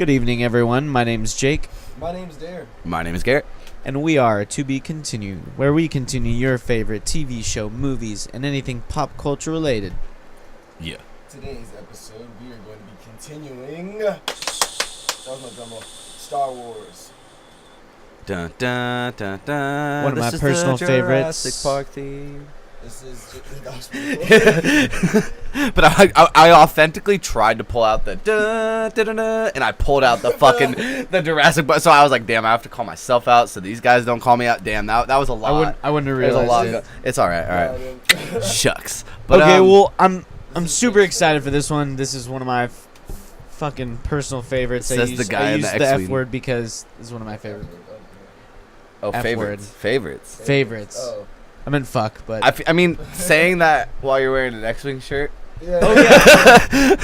Good evening, everyone. My name's Jake. My name's Dare. My name is Garrett. And we are To Be Continued, where we continue your favorite TV show, movies, and anything pop culture related. Yeah. Today's episode, we are going to be continuing. That was my drum roll. Star Wars. Dun, dun, dun, dun. One of my personal favorites. Jurassic Park theme. This is. That was pretty cool. But I authentically tried to pull out the dun, dun, dun, dun, and I pulled out the fucking the Jurassic Park. So I was like, damn, I have to call myself out so these guys don't call me out. Damn, that was a lot. I wouldn't have There's a realized lot. it. It's all right. Shucks. But, Okay, well, I'm super excited for this one. This is one of my fucking personal favorites. Says the guy I in use the the X-Wing. F word because it's one of my favorites. Oh, F favorites. word. Favorites. Favorites. Oh. I meant fuck, but I mean, saying that while you're wearing an X-Wing shirt Yeah. oh yeah,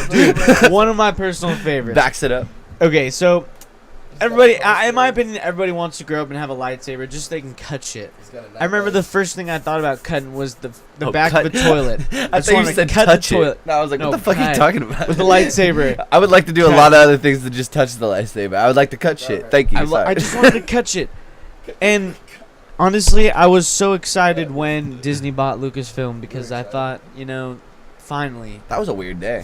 dude, one of my personal favorites. backs it up. Okay, so everybody, in my opinion, everybody wants to grow up and have a lightsaber just so they can cut shit. I remember the first thing I thought about cutting was the back of a toilet. I just thought you wanted to said cut touch the toilet. it. No, I was like, No, what the fuck are you cut talking about? with the lightsaber. I would like to do a Cut. lot of other things than just touch the lightsaber. I would like to cut shit. Thank you. I just wanted to cut shit. And honestly, I was so excited when Disney bought Lucasfilm because I thought, finally, That was a weird day.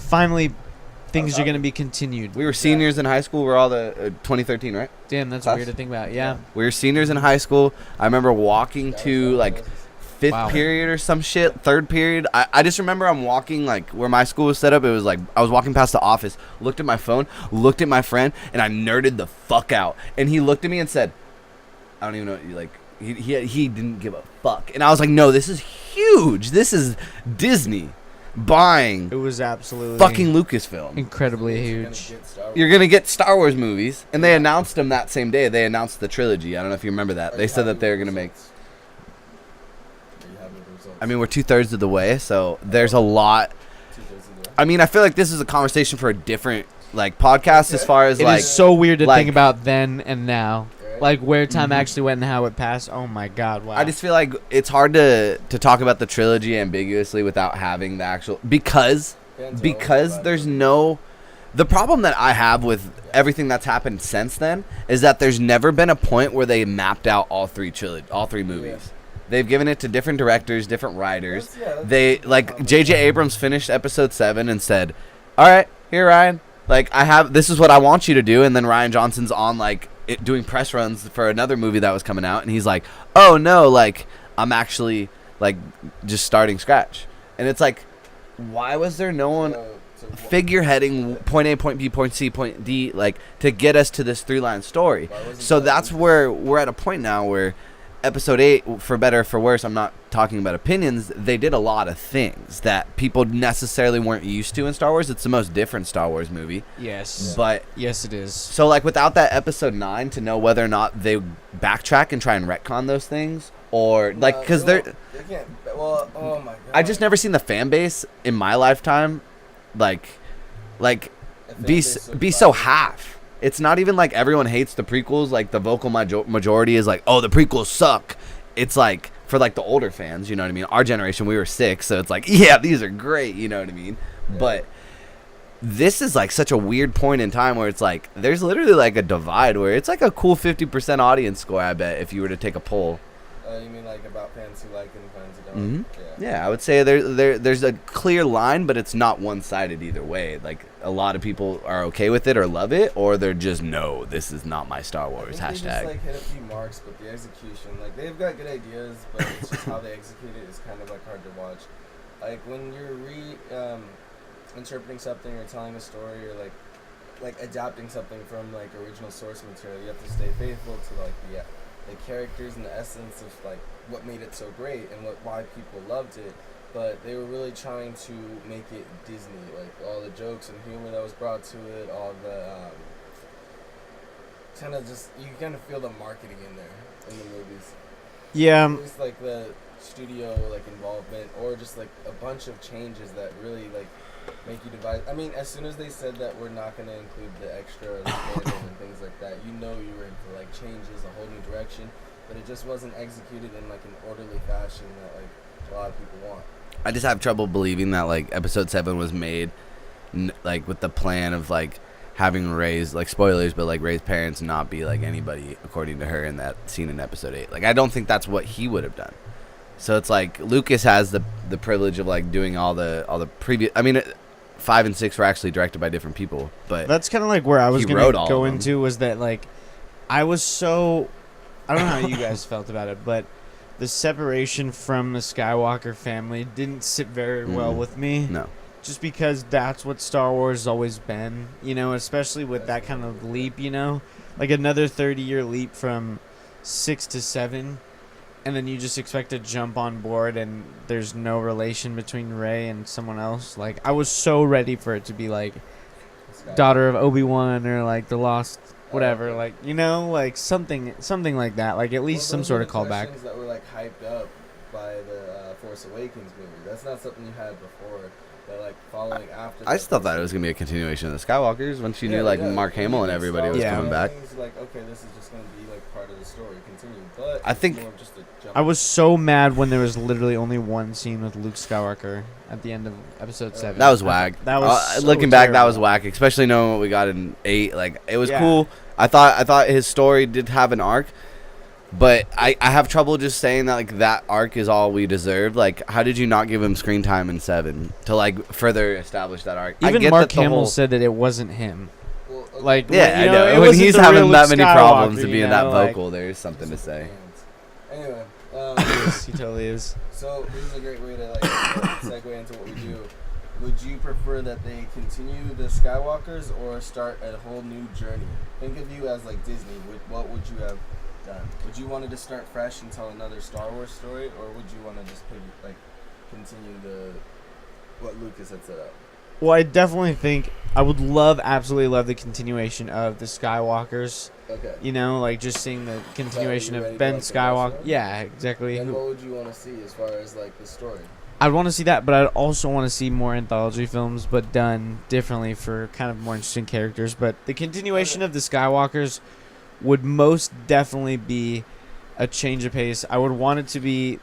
things are going to be continued. We were seniors in high school. We're all the 2013, right? Damn, that's Us. weird to think about. Yeah. We were seniors in high school. I remember walking to like fifth Wow. period or some shit, third period. I just remember I'm walking like where my school was set up. It was like I was walking past the office, looked at my phone, looked at my friend, and I nerded the fuck out. And he looked at me and said, "I don't even know what you like." He didn't give a fuck. And I was like, "No, this is huge. This is Disney buying It was absolutely fucking Lucasfilm. incredibly huge. You're going to get Star Wars movies." And they announced them that same day. They announced the trilogy. I don't know if you remember that. They said that they were going to make... I mean, we're 2/3 of the way, so there's a lot. I mean, I feel like this is a conversation for a different like podcast as far as It like... is so weird to like- think about then and now. Right? Like where time Mhm. actually went and how it passed. Oh my god, wow. I just feel like it's hard to talk about the trilogy ambiguously without having the actual... Because there's no... The problem that I have with everything that's happened since then is that there's never been a point where they mapped out all three movies. They've given it to different directors, different writers. They like J.J. Abrams finished episode 7 and said, "All right, here, Ryan. Like this is what I want you to do." And then Ryan Johnson's on like doing press runs for another movie that was coming out, and he's like, "Oh no, like I'm actually like just starting scratch." And it's like, why was there no one figureheading point A, point B, point C, point D, like to get us to this 3-line story? So that's where we're at a point now where episode 8, for better or for worse, I'm not talking about opinions, they did a lot of things that people necessarily weren't used to in Star Wars. It's the most different Star Wars movie. Yes. But Yes, it is. so like without that episode 9 to know whether or not they backtrack and try and retcon those things or like because They can't. Well, oh my god. I just never seen the fan base in my lifetime like be so half. It's not even like everyone hates the prequels. Like the vocal majority is like, "Oh, the prequels suck." It's like for like the older fans, you know what I mean? Our generation, we were 6, so it's like, yeah, these are great, you know what I mean? Yeah. But this is like such a weird point in time where it's like there's literally like a divide where it's like a cool 50% audience score, I bet, if you were to take a poll. You mean like about fans who like it and fans who Mhm. don't? Yeah, I would say there's a clear line, but it's not one-sided either way. Like a lot of people are okay with it or love it, or they're just no, this is not my Star Wars I think they hashtag. just like hit a few marks, but the execution, like they've got good ideas, but it's just how they execute it is kind of like hard to watch. Like when you're interpreting something or telling a story or like adapting something from like original source material, you have to stay faithful to like the characters and the essence of like what made it so great and why people loved it. But they were really trying to make it Disney, like all the jokes and humor that was brought to it, all the kind of just you kind of feel the marketing in there in the movies. Yeah. Just like the studio like involvement or just like a bunch of changes that really like make you divide. I mean, as soon as they said that we're not going to include the extra and things like that, you know you were in for like changes, a whole new direction, but it just wasn't executed in like an orderly fashion that like a lot of people want. I just have trouble believing that like episode 7 was made like with the plan of like having Rey's, like, spoilers, but like Rey's parents not be like anybody according to her in that scene in episode 8. Like, I don't think that's what he would have done. So it's like Lucas has the privilege of like doing all the previous. I mean, 5 and 6 were actually directed by different people, but that's kind of like where I was he gonna wrote all go of them. into was that like I was so I don't know how you guys felt about it, but the separation from the Skywalker family didn't sit very well with me. No. Just because that's what Star Wars has always been, you know, especially with that kind of leap, you know, like another 30-year leap from 6 to 7, and then you just expect to jump on board and there's no relation between Rey and someone else. Like, I was so ready for it to be like daughter of Obi-Wan or like the Lost whatever, like, you know, like something like that, like at least some sort of callback. That were like hyped up by the Force Awakens movie. That's not something you had before. But like following after. I still thought it was gonna be a continuation of the Skywalkers when she knew like Mark Hamill and everybody was coming back. Like, okay, this is just gonna be like part of the story, continue. But I think more of just a jump. I was so mad when there was literally only one scene with Luke Skywalker at the end of episode 7. That was whack. That was so looking back, that terrible. was whack. Especially knowing what we got in 8. Like, it was Yeah. cool. I thought his story did have an arc, but I have trouble just saying that like that arc is all we deserved. Like, how did you not give him screen time in 7 to like further establish that arc? I Even get Mark that the Hamill whole- said that it wasn't him. Well, okay. Like, Yeah, you I know. it When wasn't he's the having real that Luke many problems to Skywalker, be you in that know, like- vocal, there's something to say. Anyway, Yes, he totally is. so this is a great way to like segue into what we do. Would you prefer that they continue the Skywalkers or start a whole new journey? Think of you as like Disney. What would you have done? Would you want to just start fresh and tell another Star Wars story, or would you want to just continue what Lucas had set up? Well, I definitely think I would absolutely love the continuation of the Skywalkers. Okay. You know, like just seeing the continuation you ready of to Ben like the Skywalker. next one? Yeah, exactly. And what would you want to see as far as like the story? I'd want to see that, but I'd also want to see more anthology films, but done differently for kind of more interesting characters. But the continuation of the Skywalkers would most definitely be a change of pace. I would want it to be.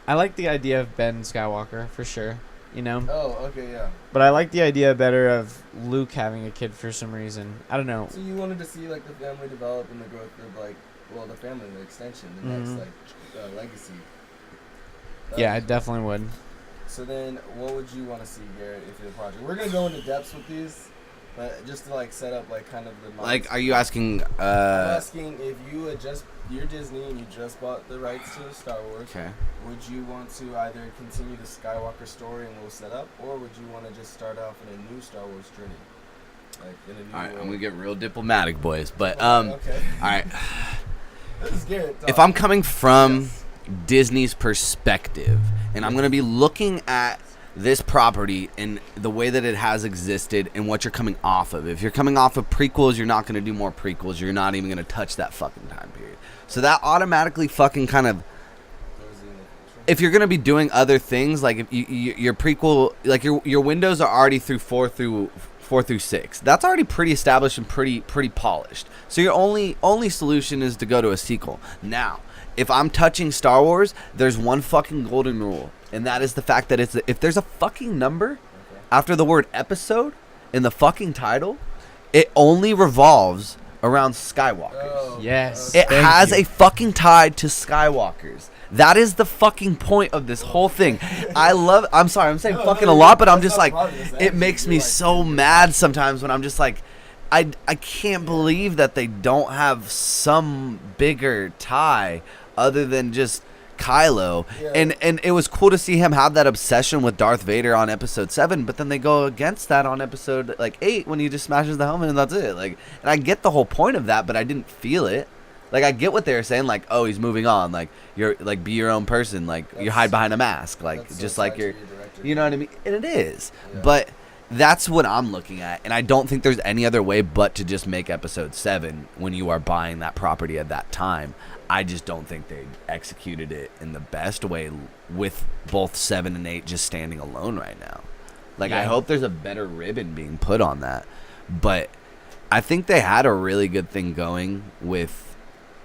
I like the idea of Ben Skywalker for sure, you know. Oh, okay, yeah. But I like the idea better of Luke having a kid for some reason. I don't know. So you wanted to see like the family develop and the growth of like, well, the family, the extension, the next like legacy. Yeah, I definitely would. So then, what would you want to see, Garrett, if the project? We're gonna go into depths with these, but just to like set up like kind of the. Like, are you asking? I'm asking if you're Disney and you just bought the rights to Star Wars. Okay. Would you want to either continue the Skywalker story and we'll set up, or would you want to just start off in a new Star Wars journey, like in a new? All right, I'm world? gonna get real diplomatic, boys. But Okay. all right. This is Garrett. If I'm coming from Disney's perspective, and I'm going to be looking at this property and the way that it has existed and what you're coming off of. If you're coming off of prequels, you're not going to do more prequels. You're not even going to touch that fucking time period. So that automatically fucking kind of, if you're going to be doing other things, like if your prequel, like your windows are already through 4 through 6. That's already pretty established and pretty polished. So your only solution is to go to a sequel. Now, if I'm touching Star Wars, there's one fucking golden rule, and that is the fact that if there's a fucking number after the word episode in the fucking title, it only revolves around Skywalkers. Oh, Yes. It Thank has you. a fucking tie to Skywalkers. That is the fucking point of this whole thing. I'm sorry, I'm saying fucking a lot, but I'm just like, it makes me so mad sometimes when I'm just like, I can't believe that they don't have some bigger tie other than just Kylo. Yeah. And it was cool to see him have that obsession with Darth Vader on episode 7, but then they go against that on episode like 8 when he just smashes the helmet and that's it. Like, and I get the whole point of that, but I didn't feel it. Like, I get what they were saying, like, oh, he's moving on, like, you're like, be your own person, like, you hide behind a mask, like, just like you're, you know what I mean? And it is, but that's what I'm looking at, and I don't think there's any other way but to just make episode 7 when you are buying that property at that time. I just don't think they executed it in the best way with both 7 and 8 just standing alone right now. Like, I hope there's a better ribbon being put on that, but I think they had a really good thing going with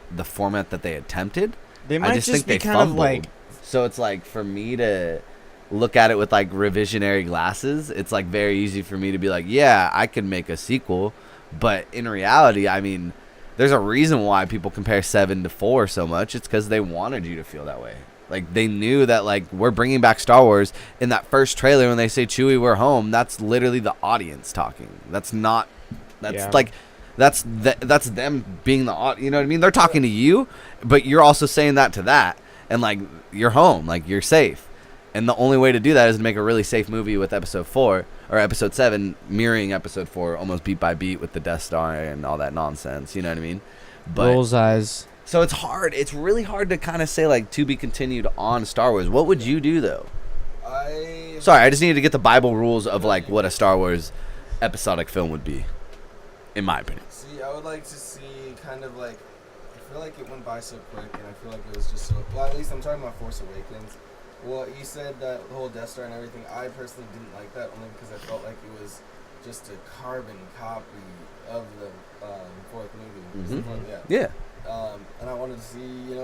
the format that they attempted. They might I just think be they kind fumbled. of like. So it's like, for me to look at it with like revisionary glasses, it's like very easy for me to be like, yeah, I could make a sequel, But in reality, I mean, there's a reason why people compare 7 to 4 so much. It's because they wanted you to feel that way. Like, they knew that, like, we're bringing back Star Wars. In that first trailer, when they say, Chewie, we're home, that's literally the audience talking. That's not, that's like, that's them being the audience. You know what I mean? They're talking to you, but you're also saying that to that. And, like, you're home. Like, you're safe. And the only way to do that is to make a really safe movie with Episode 4, or Episode 7, mirroring Episode 4, almost beat by beat with the Death Star and all that nonsense. You know what I mean? But Rolls eyes. so it's hard. It's really hard to kind of say, like, to be continued on Star Wars. What would you do, though? Sorry, I just needed to get the Bible rules of, like, what a Star Wars episodic film would be, in my opinion. See, I would like to see kind of like, I feel like it went by so quick, and I feel like it was just so, well, at least I'm talking about Force Awakens. Well, you said that the whole Death Star and everything, I personally didn't like that, only because I felt like it was just a carbon copy of the fourth movie. Mm-hmm. Yeah. And I wanted to see,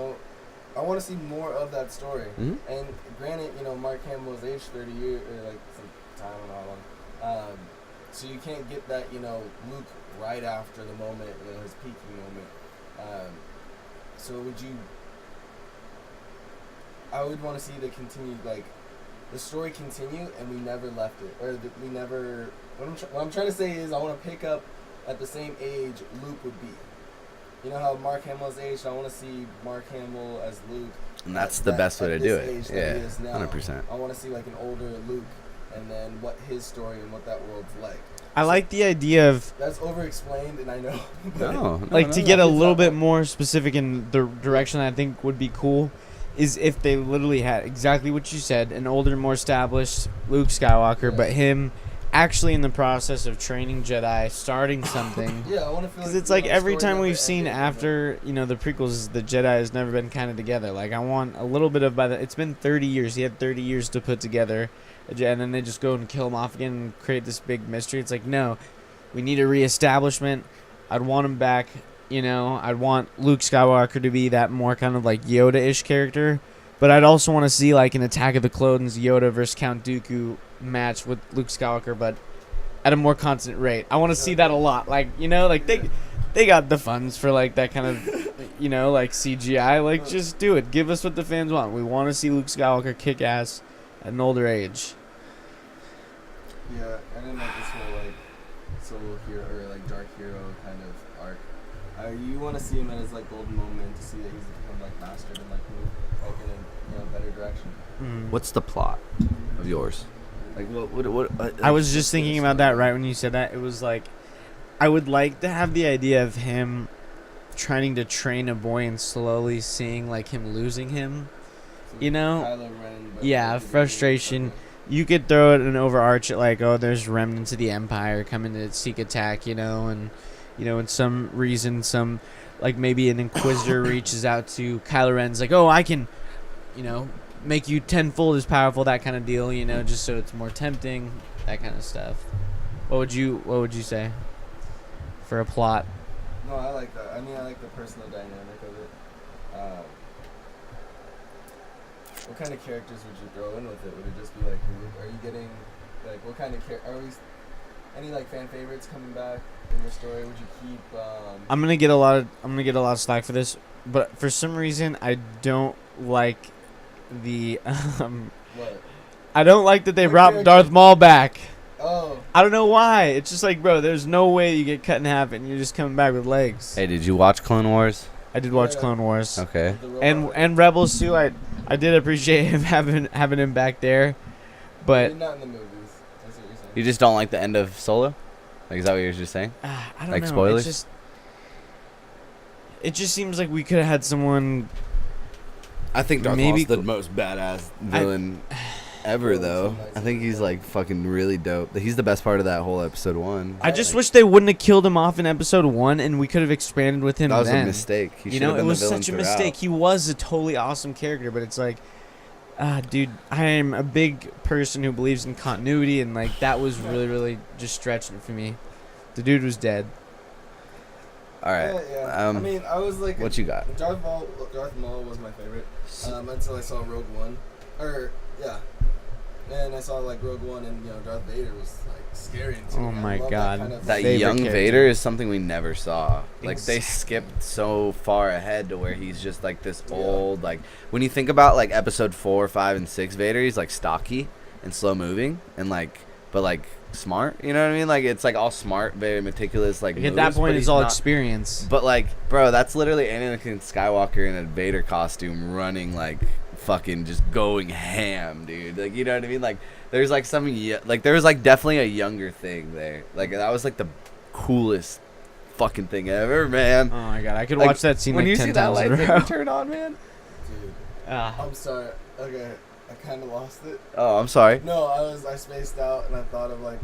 I want to see more of that story. Mhm. And granted, Mark Hamill's aged 30 years, or like some time, I don't know how long. So you can't get that, Luke right after the moment, his peaking moment. So I would want to see the story continue, and we never left it, or we never. What I'm trying to say is, I want to pick up at the same age Luke would be. You know how Mark Hamill's aged? I want to see Mark Hamill as Luke. And that's the best way to do it. Yeah, 100%. I want to see like an older Luke, and then what his story and what that world's like. I like the idea of, that's over-explained, and I know. to get a little bit more specific in the direction I think would be cool, is if they literally had exactly what you said, an older, more established Luke Skywalker, but him actually in the process of training Jedi, starting something. Yeah, I want to feel because it's like every time we've seen after the prequels, the Jedi has never been kind of together. Like, I want a little bit of it's been 30 years. He had 30 years to put together, and then they just go and kill him off again and create this big mystery. It's like, no, we need a reestablishment. I'd want him back. I'd want Luke Skywalker to be that more kind of like Yoda-ish character, but I'd also want to see like an Attack of the Clones Yoda versus Count Dooku match with Luke Skywalker, but at a more constant rate. I want to see that a lot. Like, they got the funds for like that kind of, like CGI. Like, just do it. Give us what the fans want. We want to see Luke Skywalker kick ass at an older age. Yeah, I didn't like this whole like solo hero or like dark hero kind of arc. You want to see him at his like golden moment to see that he's become like mastered and like move like in a better direction. What's the plot of yours? Like, what I was just thinking about that right when you said that. It was like, I would like to have the idea of him trying to train a boy and slowly seeing like him losing him. So Kylo Ren, yeah, frustration. You could throw it and overarch it like, oh, there's remnants of the Empire coming to seek attack, and in some reason, some like maybe an Inquisitor reaches out to Kylo Ren's like, oh, I can, make you tenfold as powerful, that kind of deal, just so it's more tempting, that kind of stuff. What would you say for a plot? No, I like that. I mean, I like the personal dynamic of it. What kind of characters would you throw in with it? Would it just be like, are you getting like what kind of any like fan favorites coming back in your story? Would you keep? I'm gonna get a lot of slack for this, but for some reason I don't like the What? I don't like that they What brought character? Darth Maul back. Oh. I don't know why. It's just like, bro, there's no way you get cut in half and you're just coming back with legs. Hey, did you watch Clone Wars? I did watch Clone Wars. Okay. And Rebels too. I did appreciate him having him back there, but not in the movies. That's what you're saying. You just don't like the end of Solo? Like, is that what you were just saying? I don't Like know. spoilers? It just seems like we could have had someone. I think Darth Maybe Maul's the most badass villain ever, though. I think he's like fucking really dope. He's the best part of that whole episode 1. I just wish they wouldn't have killed him off in episode 1, and we could have expanded with him. That was then. a mistake. He You should have know, it been the was villain such a throughout. mistake. He was a totally awesome character, but it's like, dude, I am a big person who believes in continuity, and like that was really, really just stretching it for me. The dude was dead. All right. Yeah. I mean, I was like, what you got? Darth Maul was my favorite until I saw Rogue One. And I saw like Rogue One, and Darth Vader was like scary. And Oh my God. That Favorite young character. Vader is something we never saw. Like they Exactly. skipped so far ahead to where he's just like this Yeah. old. Like when you think about like episode 4, 5, and 6 Vader, he's like stocky and slow moving and like, but like smart. You know what I mean? Like it's like all smart, very meticulous. Like Like, at that moves, point, but it's he's all not- experience. But like, bro, that's literally Anakin Skywalker in a Vader costume running like fucking just going ham, dude. Like you know what I mean? Like there's like like there was like definitely a younger thing there. Like that was like the coolest fucking thing ever, man. Oh my God, I could Like, watch that scene when like you 10 see that times in a row. lightsaber turn on, man. Dude, Ah. I'm sorry. Okay, I kind of lost it. Oh, I'm sorry. No, I spaced out, and I thought of like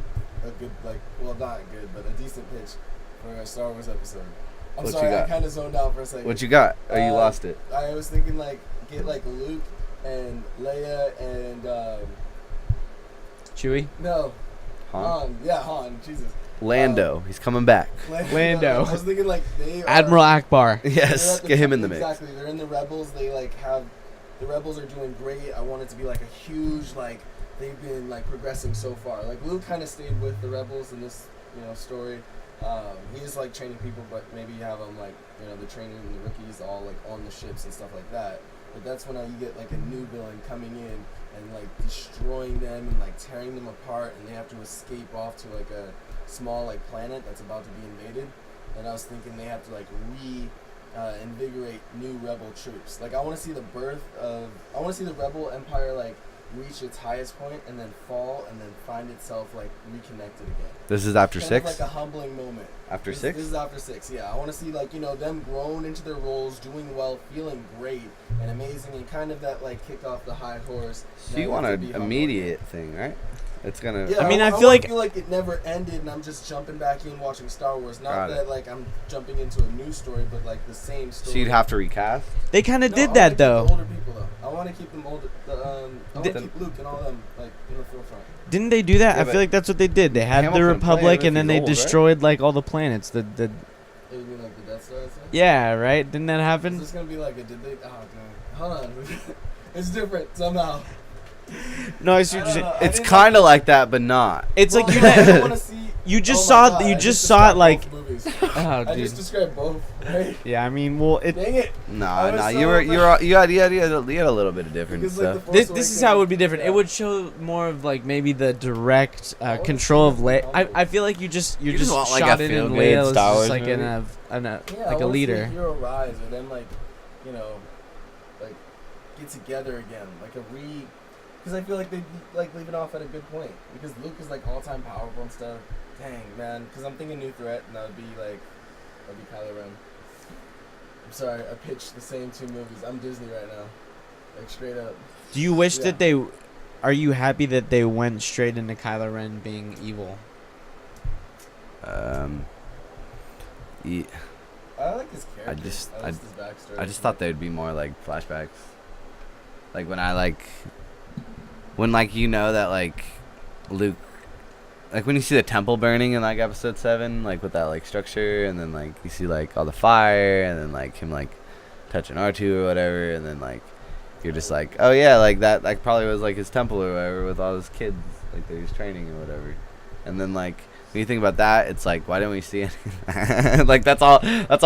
a good, like, well, not good, but a decent pitch for a Star Wars episode. I'm What you sorry, I got? kind of zoned out for a second. What you got? Oh, you lost it. I was thinking like get like Luke and Leia and Chewie? no, Han? Han. Yeah, Han. Jesus. Lando. He's coming back. Lando. I was thinking like they are, Admiral Akbar. they're Yes, at the get him top- in the mix. Exactly. They're in the Rebels. They like have the Rebels are doing great. I want it to be like a huge like they've been like progressing so far. Like Luke kind of stayed with the Rebels in this story. He's like training people, but maybe you have them like the training and the rookies all like on the ships and stuff like that. But that's when you get like a new villain coming in and like destroying them and like tearing them apart, and they have to escape off to like a small like planet that's about to be invaded. And I was thinking they have to like invigorate new rebel troops. Like I want to see the rebel empire like reach its highest point and then fall and then find itself like reconnected again. This is after Kind 6? of like a humbling moment. After This 6? is after 6. Yeah, I want to see like them grown into their roles, doing well, feeling great and amazing, and kind of that like kick off the high horse. So Now you we want have to an be humble immediate thing, right? It's gonna. again. Yeah, I mean, I wanna feel like- it never ended, and I'm just jumping back in watching Star Wars. Not Got it. that like I'm jumping into a new story, but like the same story. So you'd have to recast. They kind of No, did I that wanna keep though. the older people though. I want to keep them older. I want Did- to keep Luke and all them like in the forefront. Didn't they do that? Yeah, I but feel like that's what they did. They had the Hamilton played Republic, him and if then he's they old, right? destroyed like all the planets. The You mean like the Death Star? and stuff? yeah, right? Didn't that Is happen? this gonna be like a did they? Oh damn! Hold on. It's different somehow. No, I see what I you're don't saying. know. It's kind of like that, but not. It's like you. I want to see. You just Oh my saw. God, You I just saw it described like. both movies. Oh, I dude. just described both. Right? Yeah, I mean, well, it. Dang it! I Nah, was nah. so You had a little bit of different Because, like, stuff. the Force This is how it would be different. It Yeah. would show more of like maybe the direct wanna control see of it Leia. humble. I feel like you just You just want, like, shot a it in feel-good Leia was Star just Wars like movie. in Yeah, a I like a wanna see leader. hero rise, or then like, like get together again, like a re. Because I feel like they'd like leaving off at a good point. Because Luke is like all time powerful and stuff. Dang man, because I'm thinking new threat, and that'd be Kylo Ren. I'm sorry, I pitched the same two movies. I'm Disney right now, like straight up. Do you wish Yeah. that they? Are you happy that they went straight into Kylo Ren being evil? Yeah, I like his character. just- I like his backstory. I just thought they'd be more like flashbacks. Like when that like Luke, like when you see the temple burning in like episode 7, like with that like structure, and then like you see like all the fire, and then like him like touching R2 or whatever, and then like you're just like, oh yeah, like that like probably was like his temple or whatever with all his kids like that he was training or whatever. And then like when you think about that, it's like, why didn't we see it? Like that's all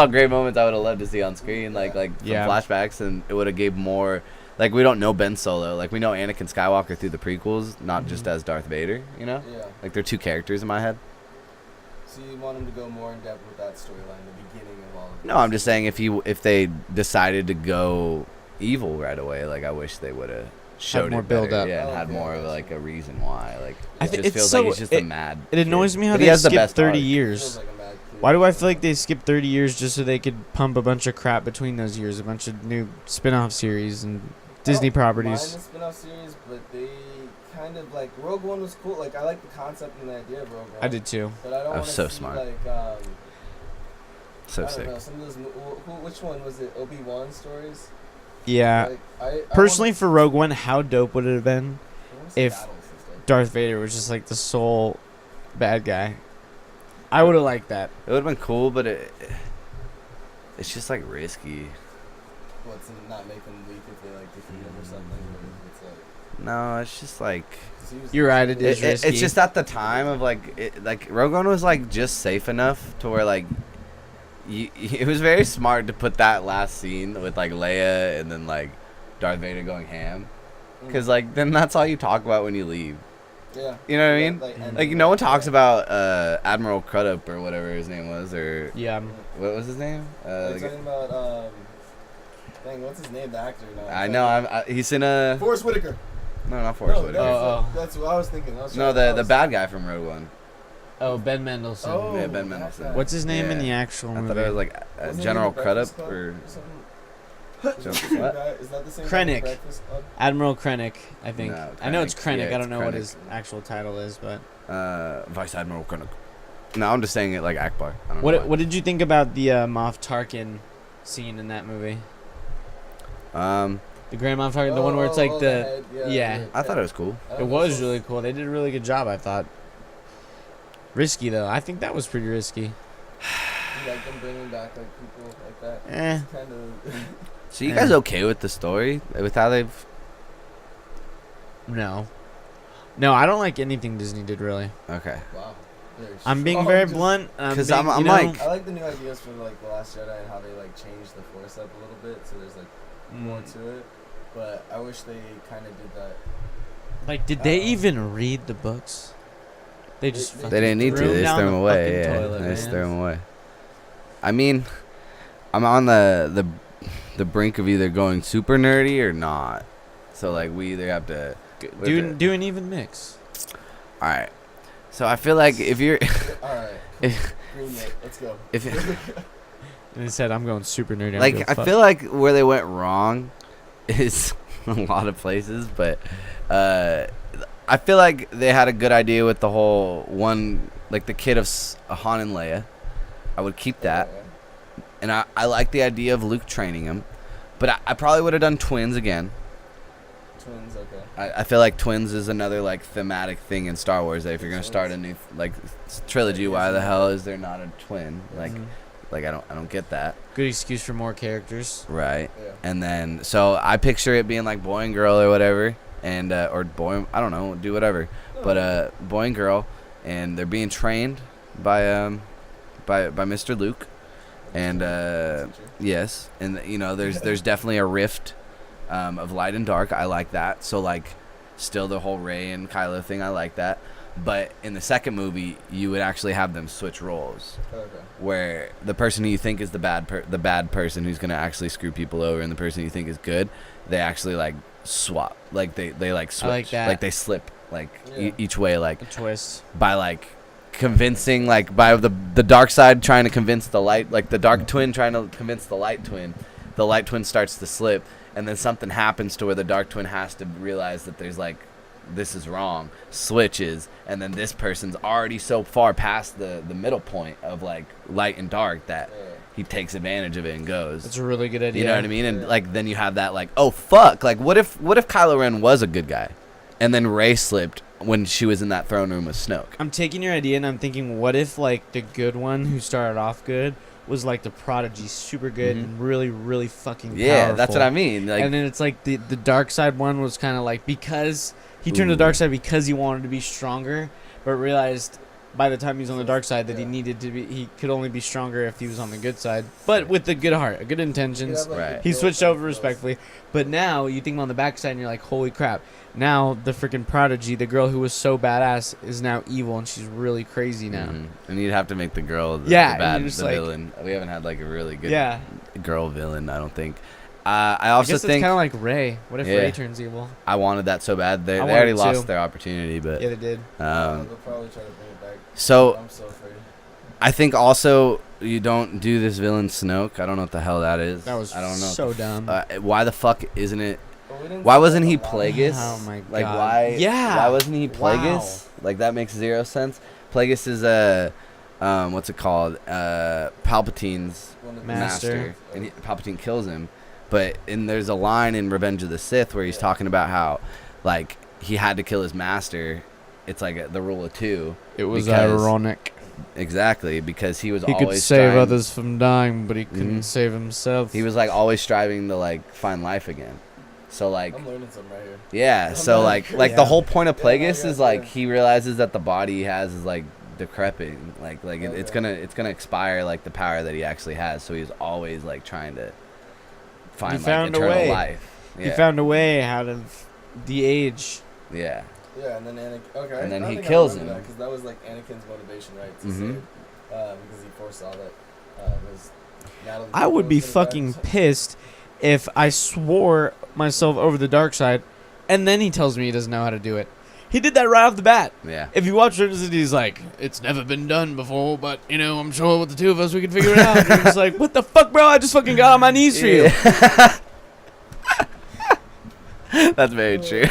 great moments I would have loved to see on screen, like some Yeah. flashbacks, and it would have gave more. Like we don't know Ben Solo, like we know Anakin Skywalker through the prequels, not just as Darth Vader, you know? Yeah. Like they're two characters in my head. So you want him to go more in depth with that storyline, the beginning of all of this? No, I'm just saying if they decided to go evil right away, like I wish they would have showed more it better, build-up. yeah, and Oh, had okay, more I of gotcha. like a reason why. Like I it thi- just it's feels so- like he's just a mad. It annoys kid. me how But he they has the skipped best 30 arc. Feels years. like a mad kid. Why do I feel like they skipped 30 years just so they could pump a bunch of crap between those years, a bunch of new spin-off series and Disney I don't properties? mind the spin-off series, but they kind of like Rogue One was cool. Like I like the concept and the idea of Rogue One. I did too. But I don't That want was to so see smart. like So I don't sick. know, some of those. Which one was it? Obi-Wan stories. Yeah. Like, I Personally, wanna- for Rogue One, how dope would it have been I wanna see if battles and stuff. Darth Vader was just like the sole bad guy? I would have liked that. It would have been cool, but it's just like risky. What's not make them weak if they like defeat him or something? Or if it's like No, it's just like 'Cause he was You're right, it is it, risky. it's just at the time of like Rogue One was like just safe enough to where like it was very smart to put that last scene with like Leia and then like Darth Vader going ham, because like then that's all you talk about when you leave. Yeah. You know what I Yeah, mean? and Like no one talks about Admiral Crudup or whatever his name was, or Yeah. what was his name? We're talking about dang, what's his name? The actor. No, I know. He's in a Forrest Whitaker. no, not Forrest No, Whitaker. Oh. that's what I was thinking. No, the bad guy from Rogue One. Oh, Ben Mendelsohn. Oh, Yeah, Ben that Mendelsohn. guy. What's his name in Yeah. the actual I movie? thought it was like Wasn't he General in the Breakfast Crudup Club or something? what? Is that the same guy Krennic. from Breakfast Club? Admiral Krennic, I think. No, I know it's Krennic. Krennic. Yeah, I don't it's know what Krennic. his actual title is, but Vice Admiral Krennic. No, I'm just saying it like Akbar. I don't know what why. what did you think about the Moff Tarkin scene in that movie? The Grand Moff Tarkin, the one where it's like the head, yeah. I thought it was cool. It was really cool. They did a really good job, I thought. Risky though. I think that was pretty risky. You like them bringing back like people like that. Eh. It's kind of. So you guys okay with the story? With how they've No. No, I don't like anything Disney did really. okay. Wow. I'm being strong, very just- blunt. 'Cause being, I'm you know, like- I like the new ideas from like the Last Jedi and how they like changed the Force up a little bit, so there's like more to it. But I wish they kind of did that. like, did they even read the books? They just They fucking They didn't need to. threw 'em They just down threw the them away. fucking Yeah, toilet, they just man. threw them away. I mean, I'm on the brink of either going super nerdy or not. So like we either have to. Do an even mix. All right. So I feel like if you're All right. If- Green light, let's go. if And they said I'm going super nerdy. like I feel like where they went wrong is a lot of places, but I feel like they had a good idea with the whole one, like the kid of Han and Leia. I would keep that, and I like the idea of Luke training him, but I probably would have done twins again. Twins, okay. I feel like twins is another like thematic thing in Star Wars that if you're gonna start a new like trilogy, why the hell is there not a twin? Like I don't get that. Good excuse for more characters. Right. Yeah. And then so I picture it being like boy and girl or whatever, and or boy, I don't know, do whatever, but boy and girl, and they're being trained by Mr. Luke, and yes, and you know there's definitely a rift of light and dark. I like that. So like still the whole Rey and Kylo thing, I like that. But in the second movie, you would actually have them switch roles, Okay. where the person who you think is the bad person who's gonna actually screw people over, and the person you think is good, they actually like swap, like they like switch, like that. like they slip, like Yeah. each way, like A twist. by like convincing, like by the dark side trying to convince the light, like the dark twin trying to convince the light twin starts to slip, and then something happens to where the dark twin has to realize that there's like this is wrong, switches, and then this person's already so far past the middle point of like light and dark that he takes advantage of it and goes. That's a really good idea. You know what I mean? And like then you have that like, oh fuck, like what if Kylo Ren was a good guy, and then Rey slipped when she was in that throne room with Snoke. I'm taking your idea and I'm thinking, what if like the good one who started off good was like the prodigy, super good and really, really fucking Yeah, that's powerful. what I mean. Like, and then it's like the dark side one was kind of like, because he turned to the dark side because he wanted to be stronger, but realized by the time he was on the dark side that he could only be stronger if he was on the good side, but with a good heart, good intentions. Right. He switched over respectfully, but now you think on the backside and you're like, holy crap! Now the freaking prodigy, the girl who was so badass, is now evil and she's really crazy now. and you'd have to make the girl the Yeah, and bad, you're just the like- villain. We haven't had like a really good Yeah, girl villain, I don't think. I I also guess it's think kind of like Rey. What if Yeah. Rey turns evil? I wanted that so bad. They I already wanted lost to. their opportunity, but Yeah, they did. They'll probably try to bring it back. so I'm so afraid. I think also you don't do this villain Snoke. I don't know what the hell that is. That was I don't know. so dumb. Why the fuck isn't it? But we didn't Why see wasn't that he a lot. Plagueis? Oh my Like God. why? Yeah. Why wasn't he Wow. Plagueis? Like that makes zero sense. Plagueis is a what's it called? Palpatine's One of the Master. and Palpatine kills him. But there's a line in Revenge of the Sith where he's talking about how like he had to kill his master. It's like the rule of two. It was because- ironic. Exactly, because he was He always could save trying- others from dying, but he couldn't Mhm. save himself. He was like always striving to like find life again. So like, I'm learning something right here. yeah. I'm So not like crazy. the whole point of Yeah, no, Plagueis yeah, is like yeah. he realizes that the body he has is like decrepit. Like it's Okay. gonna expire like the power that he actually has. So he's always like trying to find like found a eternal way. life. He Yeah. found a way out of the age. Yeah. Yeah, and then Anakin. Okay. And then I he think I kills remember him. because that was like Anakin's motivation, right? To Mhm. save, because he foresaw that was Natalie I would be was gonna die. fucking pissed if I swore myself over the dark side, and then he tells me he doesn't know how to do it. He did that right off the bat. Yeah. If you watch Resident Evil, he's like, "It's never been done before, but you know, I'm sure with the two of us we can figure it out." And you're just like, "What the fuck, bro? I just fucking got on my knees for you." That's very true.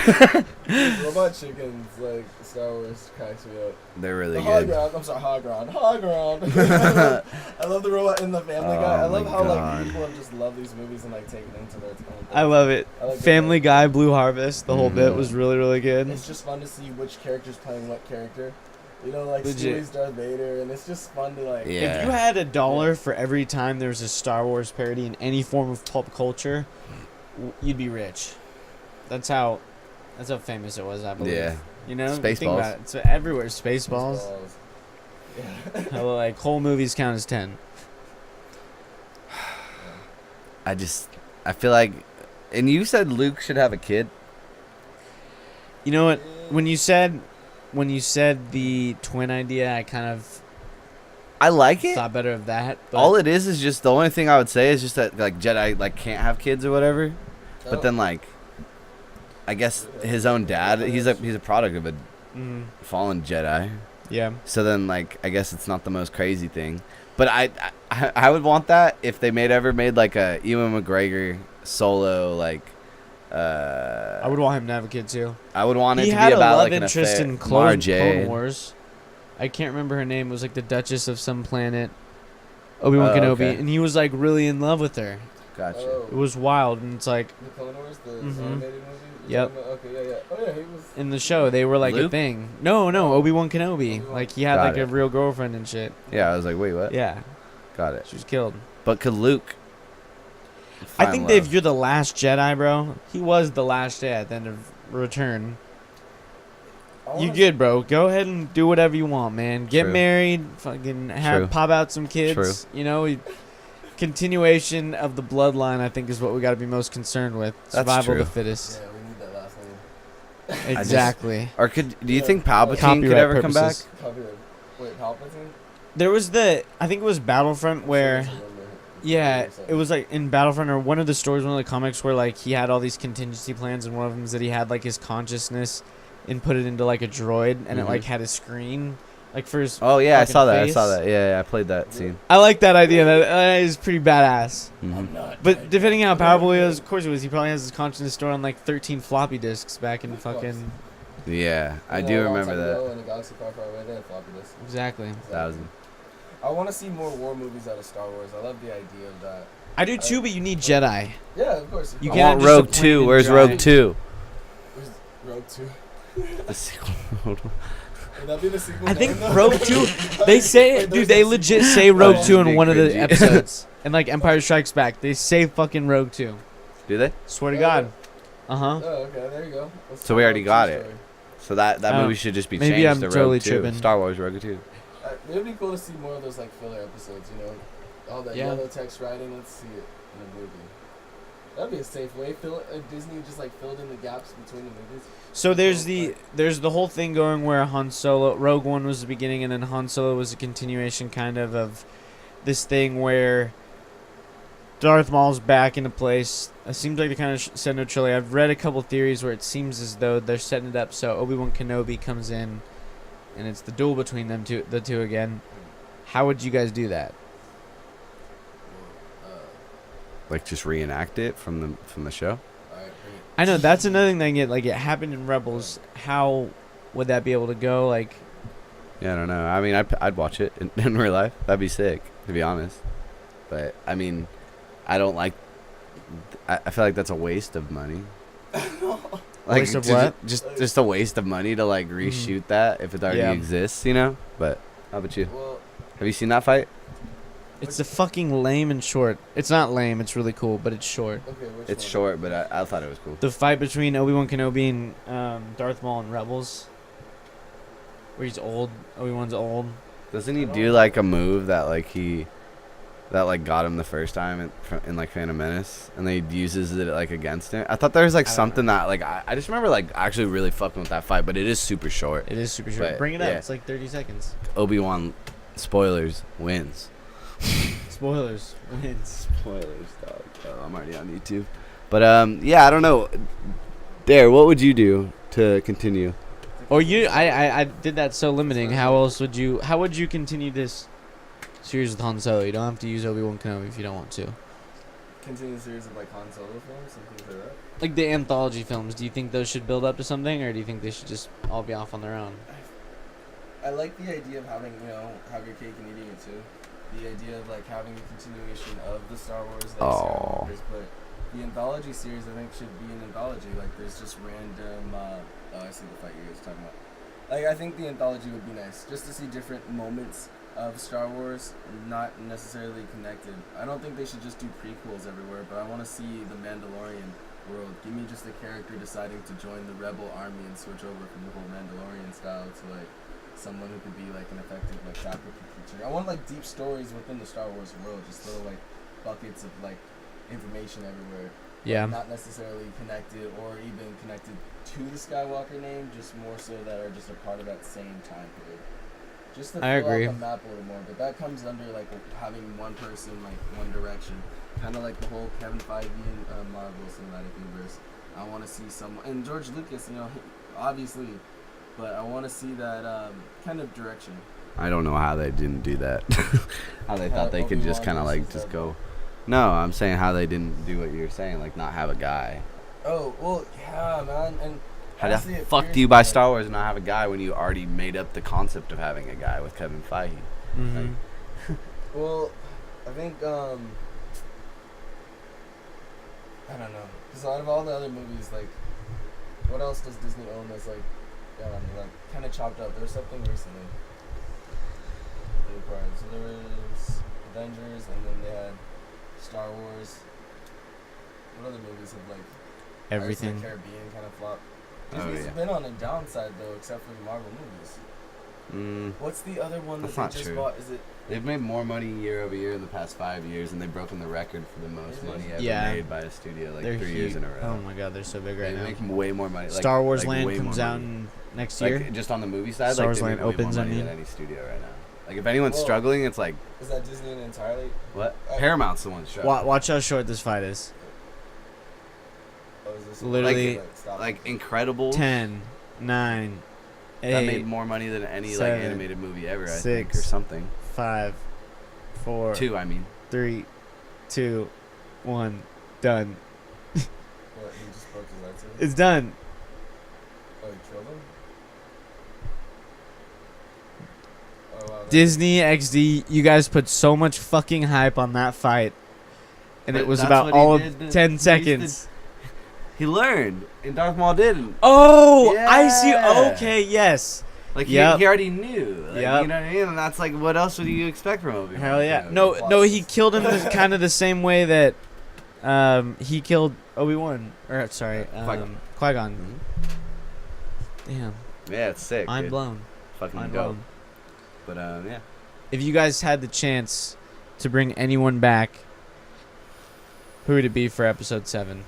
Robot chickens, like Star Wars, cracks me up. They're really The high good. ground. I'm sorry, high ground. High ground. I love the robot in the Family Guy. I Oh love my how God. like people have just love these movies and like taken into their own thing. I love it. I like Family that. Guy, Blue Harvest, the whole bit Mhm. was really, really good. It's just fun to see which character's playing what character. You know, like Legit. Stewie's Darth Vader, and it's just fun to like. Yeah. If you had $1 for every time there was a Star Wars parody in any form of pulp culture, you'd be rich. That's how famous it was, I believe. Yeah. You know, Spaceballs. think about it. It's everywhere. Spaceballs. Yeah. How, like whole movies count as 10. I feel like, and you said Luke should have a kid. You know what? When you said the twin idea, I kind of I like it. thought better of that. But All it is just the only thing I would say is just that like Jedi like can't have kids or whatever. Oh. But then like, I guess his own dad, he's a product of a Mhm. fallen Jedi. Yeah. So then like I guess it's not the most crazy thing. But I would want that if they ever made like a Ewan McGregor solo like. I would want him to have a kid too. I would want it He to had be a about love like an interest affair. in Mara Clone Jade. Wars. I can't remember her name. It was like the Duchess of some planet. Obi-Wan Oh, Kenobi, okay. and he was like really in love with her. Gotcha. Oh, It was wild, and it's like the Clone Wars, the Mhm. animated movie. Yep. Okay, yeah. Oh yeah, he was. in the show they were like a Luke? thing. No, Obi-Wan Kenobi. Obi-Wan. Like he had Got like it. a real girlfriend and shit. Yeah, I was like, wait, what? Yeah, Got it. she was killed. But could Luke? I find think love? that if you're the last Jedi, bro, he was the last Jedi at the end of Return. I You wanna- good, bro? Go ahead and do whatever you want, man. Get True. married, fucking True. pop out some kids. True. You know, continuation of the bloodline. I think is what we got to be most concerned with. That's Survival of the true. fittest. Yeah, we need that last name. Exactly. Or do you Yeah. think Palpatine could Copyright ever come back? purposes. Copyright. Wait, Palpatine? There was I think it was Battlefront where. Yeah, it was like in Battlefront or one of the stories, one of the comics where like he had all these contingency plans, and one of them is that he had like his consciousness and put it into like a droid, and it Mhm. like had a screen like for his. Oh yeah, I fucking saw that. I face. saw that. Yeah, I played that scene. I like that idea. That is pretty badass. Mhm. I'm not. But depending on how powerful he is, of course it was. He probably has his consciousness stored on like 13 floppy disks back in Of course. fucking. Yeah, I You do know, a long remember time that. ago In a galaxy far, far away, they had floppy disks. Exactly. Thousand. I want to see more war movies out of Star Wars. I love the idea of that. I do too, but you need Jedi. Yeah, of course. You I can't want just Rogue a plain 2. and Where's dry- Rogue 2? Where's Rogue 2? The sequel. Would that be the sequel? I think name, though? Rogue 2. They say, Wait, dude, there's they a legit sequel? say Rogue Oh, 2 in big one of the cringy. episodes. And like Empire Strikes Back, they say fucking Rogue 2. Do they? Swear to Oh, God. Uh huh. Oh, okay, there you go. Let's So we talk already Rogue got 2 it. story. So that Oh, movie should just be maybe changed I'm to Rogue totally 2. tripping. Star Wars Rogue 2. It would be cool to see more of those like filler episodes. You know, all that Yeah. yellow text writing. Let's see it in a movie. That'd be a safe way. Disney just like filled in the gaps between the movies. So there's the whole thing going where Han Solo, Rogue One was the beginning, and then Han Solo was a continuation kind of this thing where Darth Maul's back into place. It seems like they kind of set no trilogy. I've read a couple theories where it seems as though they're setting it up so Obi-Wan Kenobi comes in, and it's the duel between the two again. How would you guys do that? Like just reenact it from the show. All right, bring it. I know that's another thing that I get. Like it happened in Rebels. How would that be able to go? Like Yeah, I don't know. I mean, I'd watch it in real life. That'd be sick, to be honest. But I mean, I don't like. I feel like that's a waste of money. Like Waste of ju- what? Just a waste of money to like reshoot that if it already Yeah. exists, you know. But how about you? Well, Have you seen that fight? It's a fucking lame and short. It's not lame. It's really cool, but it's short. Okay, which It's one? short, but I thought it was cool. The fight between Obi-Wan Kenobi and Darth Maul and Rebels, where he's old. Obi-Wan's old. Doesn't he do like a move that like got him the first time in like Phantom Menace, and then he uses it like against him? I thought there was like I don't something that like I just remember like actually really fucking with that fight, but it is super short. It is super short. But, Bring it up. yeah. It's like 30 seconds. Obi-Wan, spoilers, wins. Spoilers. Wins. Spoilers, dog. Oh, I'm already on YouTube. But yeah, I don't know. Dare, what would you do to continue? Or you, I did that so limiting. How else would you? How would you continue this series with Han Solo? You don't have to use Obi-Wan Kenobi if you don't want to. Continue the series of like Han Solo films and things like that. Like the anthology films, do you think those should build up to something, or do you think they should just all be off on their own? I like the idea of having, have your cake and eating it too. The idea of like having a continuation of the Star Wars like Skywalkers, but the anthology series I think should be an anthology. Like there's just random. I see the fight you guys are talking about. Like I think the anthology would be nice, just to see different moments of Star Wars, not necessarily connected. I don't think they should just do prequels everywhere, but I want to see the Mandalorian world. Give me just a character deciding to join the Rebel army and switch over from the whole Mandalorian style to like someone who could be like an effective like chapter teacher. I want like deep stories within the Star Wars world, just little like buckets of like information everywhere. Yeah. Not necessarily connected or even connected to the Skywalker name, just more so that are just a part of that same time period. Just to I fill agree. out the map a little more, but that comes under like having one person like one direction, kind of like the whole Kevin Feige and Marvel Cinematic Universe. I want to see someone, and George Lucas, obviously, but I want to see that kind of direction. I don't know how they didn't do that. How they thought they could just Obi-Wan kind of like versus just Rebel. go. No, I'm saying how they didn't do what you're saying, like not have a guy. Oh well, yeah, man, and How honestly, the it fuck fears do you me, buy like- Star Wars and not have a guy when you already made up the concept of having a guy with Kevin Feige? Mm-hmm. Well, I think I don't know, because out of all the other movies, like, what else does Disney own that's like kind of chopped up? There was something recently. They acquired. So there was Avengers, and then they had Star Wars. What other movies have like Everything. Pirates of the Caribbean kind of flopped? Oh, Disney's yeah. been on a downside though, except for the Marvel movies. What's the other one That's that not they just true. bought? Is it? They've made more money year over year in the past 5 years, and they've broken the record for the most Is it? money ever Yeah. made by a studio, like They're 3 years in a huge. row. Oh my god, they're so big They right now. make way more money. Like, Star Wars like Land way comes more out money. next Like, year. just on the movie side, Star like Wars they Land make way opens, more I money mean. than any studio right now. Like if anyone's Well- struggling, it's like Is that Disney entirely? what? I- Paramount's the one struggling. Watch how short this fight is. Oh, is this Literally, stop. Like Incredible. 10, 9, That 8, made more money than any like 7, animated movie ever, I think, or 6, something. 5, 4, 2, I mean. 3, 2, 1, done. What, he just broke his lightsaber? It's done. Oh, he killed him? Oh, wow. Disney XD, you guys put so much fucking hype on that fight. And But it was that's about what he all did of to- 10 he used seconds. He learned, and Darth Maul didn't. Oh, I see. Yeah. Okay, yes. Like Yep. he already knew. Like, Yep. You know what I mean? And that's like, what else would you expect from Obi-Wan? Hell yeah. You know? No, he killed him kind of the same way that he killed Obi-Wan. Or, sorry, Qui-Gon. Qui-Gon. Mhm. Damn. Yeah, it's sick. Mind dude. blown. Fucking Mind dope. blown. But yeah. If you guys had the chance to bring anyone back, who would it be for episode 7?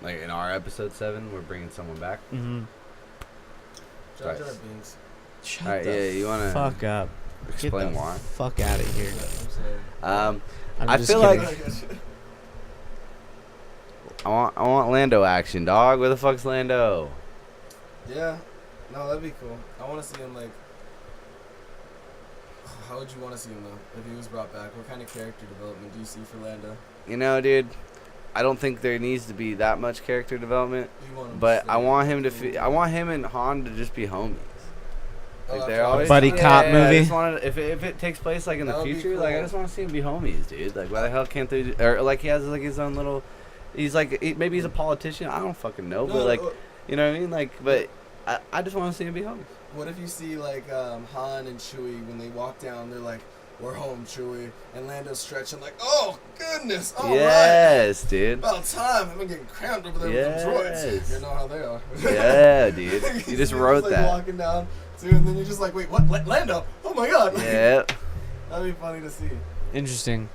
Like in our episode 7, we're bringing someone back. Mm-hmm. Jar Jar Binks. Shut All right, the yeah, you wanna fuck up. Get explain the why? fuck out of here. I'm I'm I just feel kidding. like I want Lando action, dog. Where the fuck's Lando? Yeah. No, that'd be cool. I want to see him like. How would you want to see him though? If he was brought back, what kind of character development do you see for Lando? You know, dude, I don't think there needs to be that much character development, Do you want him to but stay I want him to. cool? I want him and Han to just be homies. Oh, Like that's they're what I always was Buddy thinking. cop I movie? just wanted, if it takes place like in That the would be future, like I cool. just want to see him be homies, dude. Like why the hell can't they? Or like he has like his own little. He's like maybe he's a politician. I don't fucking know, but like you know what I mean. Like, but I just want to see him be homies. What if you see like Han and Chewie when they walk down? They're like, we're home, Chewie. And Lando's stretching like, oh, goodness, all right. Yes, dude. About time. I've been getting cramped over there with them droids. You know how they are. Yeah, dude. You just wrote like that. Walking down, too, and then you're just like, wait, what? Lando? Oh my god. Yeah. That'd be funny to see. Interesting.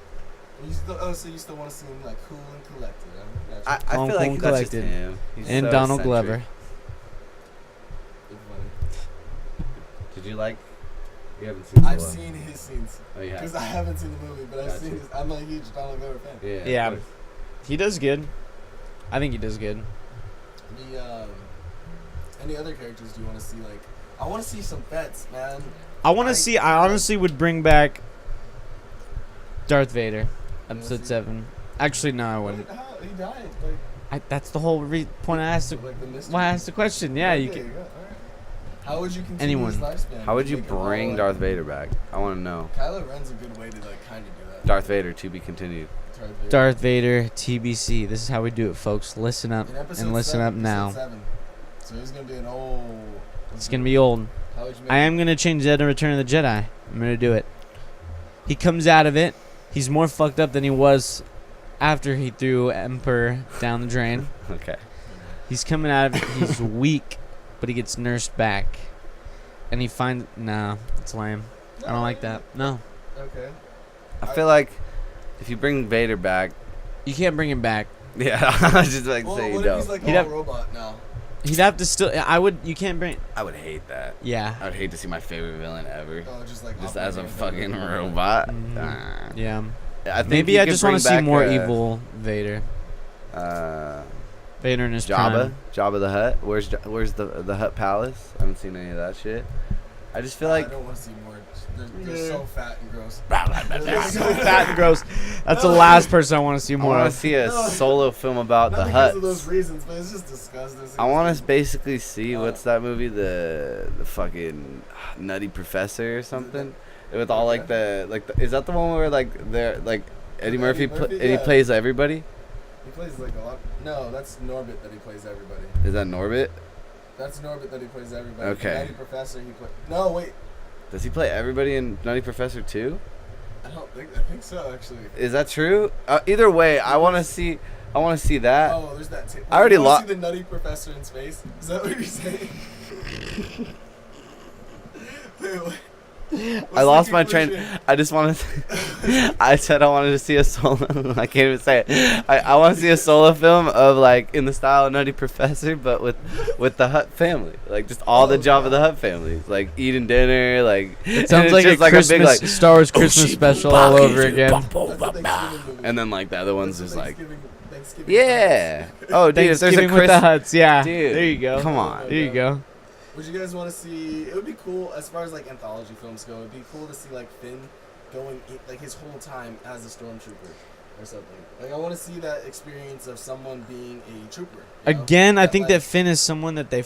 So you still want to see him like cool and collected? Huh? I Gotcha. Calm, feel cool, like and that's just collected. him. He's And so Donald eccentric. Glover. It's funny. Did you like? You haven't seen. I've Solo. seen his scenes Oh, you have. because I haven't seen the movie, but I've Gotcha. seen his. I'm a huge Donald Glover fan. Yeah. Yeah. of course. He does good. I think he does good. The any other characters do you want to see? Like, I want to see some vets, man. I want to see. I honestly would bring back Darth Vader, episode see? 7. Actually, no, I wouldn't. How he died? Like, That's the whole point I asked. like the mystery. Why I asked the question? Yeah, you Okay, can. all right. How would you continue Anyone. his lifespan? How would you Make him all, bring like- Darth Vader back? I want to know. Kylo Ren's a good way to like kind of do that. Darth Vader to be continued. Darth Vader, TBC. This is how we do it, folks. Listen up In episode and listen 7, up now. episode 7. So he's gonna be an old. It's gonna be old. How would you make I am gonna change that in Return of the Jedi. I'm gonna do it. He comes out of it. He's more fucked up than he was after he threw Emperor down the drain. Okay. He's coming out of it. He's weak, but he gets nursed back, and he finds. Nah, it's lame. I don't like that. No, Okay. I feel like if you bring Vader back, you can't bring him back. yeah, I was just like Well, say you what if don't. he's like He'd all have- robot now? He'd have to still. I would. You can't bring. I would hate that. Yeah. I would hate to see my favorite villain ever Oh, just like just operating as a him. fucking robot. Mhm. Ah. Yeah. I think Maybe you I could just want bring to see back, more evil Vader. Uh, Vader in his Jabba, prime. Jabba the Hutt. Where's the Hutt Palace? I haven't seen any of that shit. I just feel like I don't want to see more. They're so fat and gross. So fat and gross. That's the last person I want to see I more want to of. see a No. solo film about Not the because of those Hutts. reasons, but it's just disgusting. I want to basically see what's that movie, the fucking Nutty Professor or something, with all like the is that the one where like they're like Eddie Murphy, and he yeah. plays everybody? He plays like a lot. No, that's Norbit that he plays everybody. Is that Norbit? That's Norbit that he plays everybody. Okay. Nutty Professor, he play. No, wait. Does he play everybody in Nutty Professor too? I think so actually. Is that true? Either way, I want to see that. Oh, there's that too. I already You wanna lost. see the Nutty Professor in space. Is that what you're saying? Wait. I lost my train. I just wanted to, I said I wanted to see a solo. I can't even say it. I want to see a solo film of like in the style of Nutty Professor, but with the Hutt family, like just all the Jabba the Hutt families, like eating dinner, like It sounds like a Christmas, Star Wars Christmas special all over again. and then like the other one's just like, Thanksgiving yeah. Oh, dude, if there's a Thanksgiving with the Chris, Hutts, yeah. Dude, There you go. come on. There you go. Would you guys want to see? It would be cool as far as like anthology films go. It'd be cool to see like Finn going like his whole time as a stormtrooper or something. Like I want to see that experience of someone being a trooper. You know? Again, I think like, that Finn is someone that they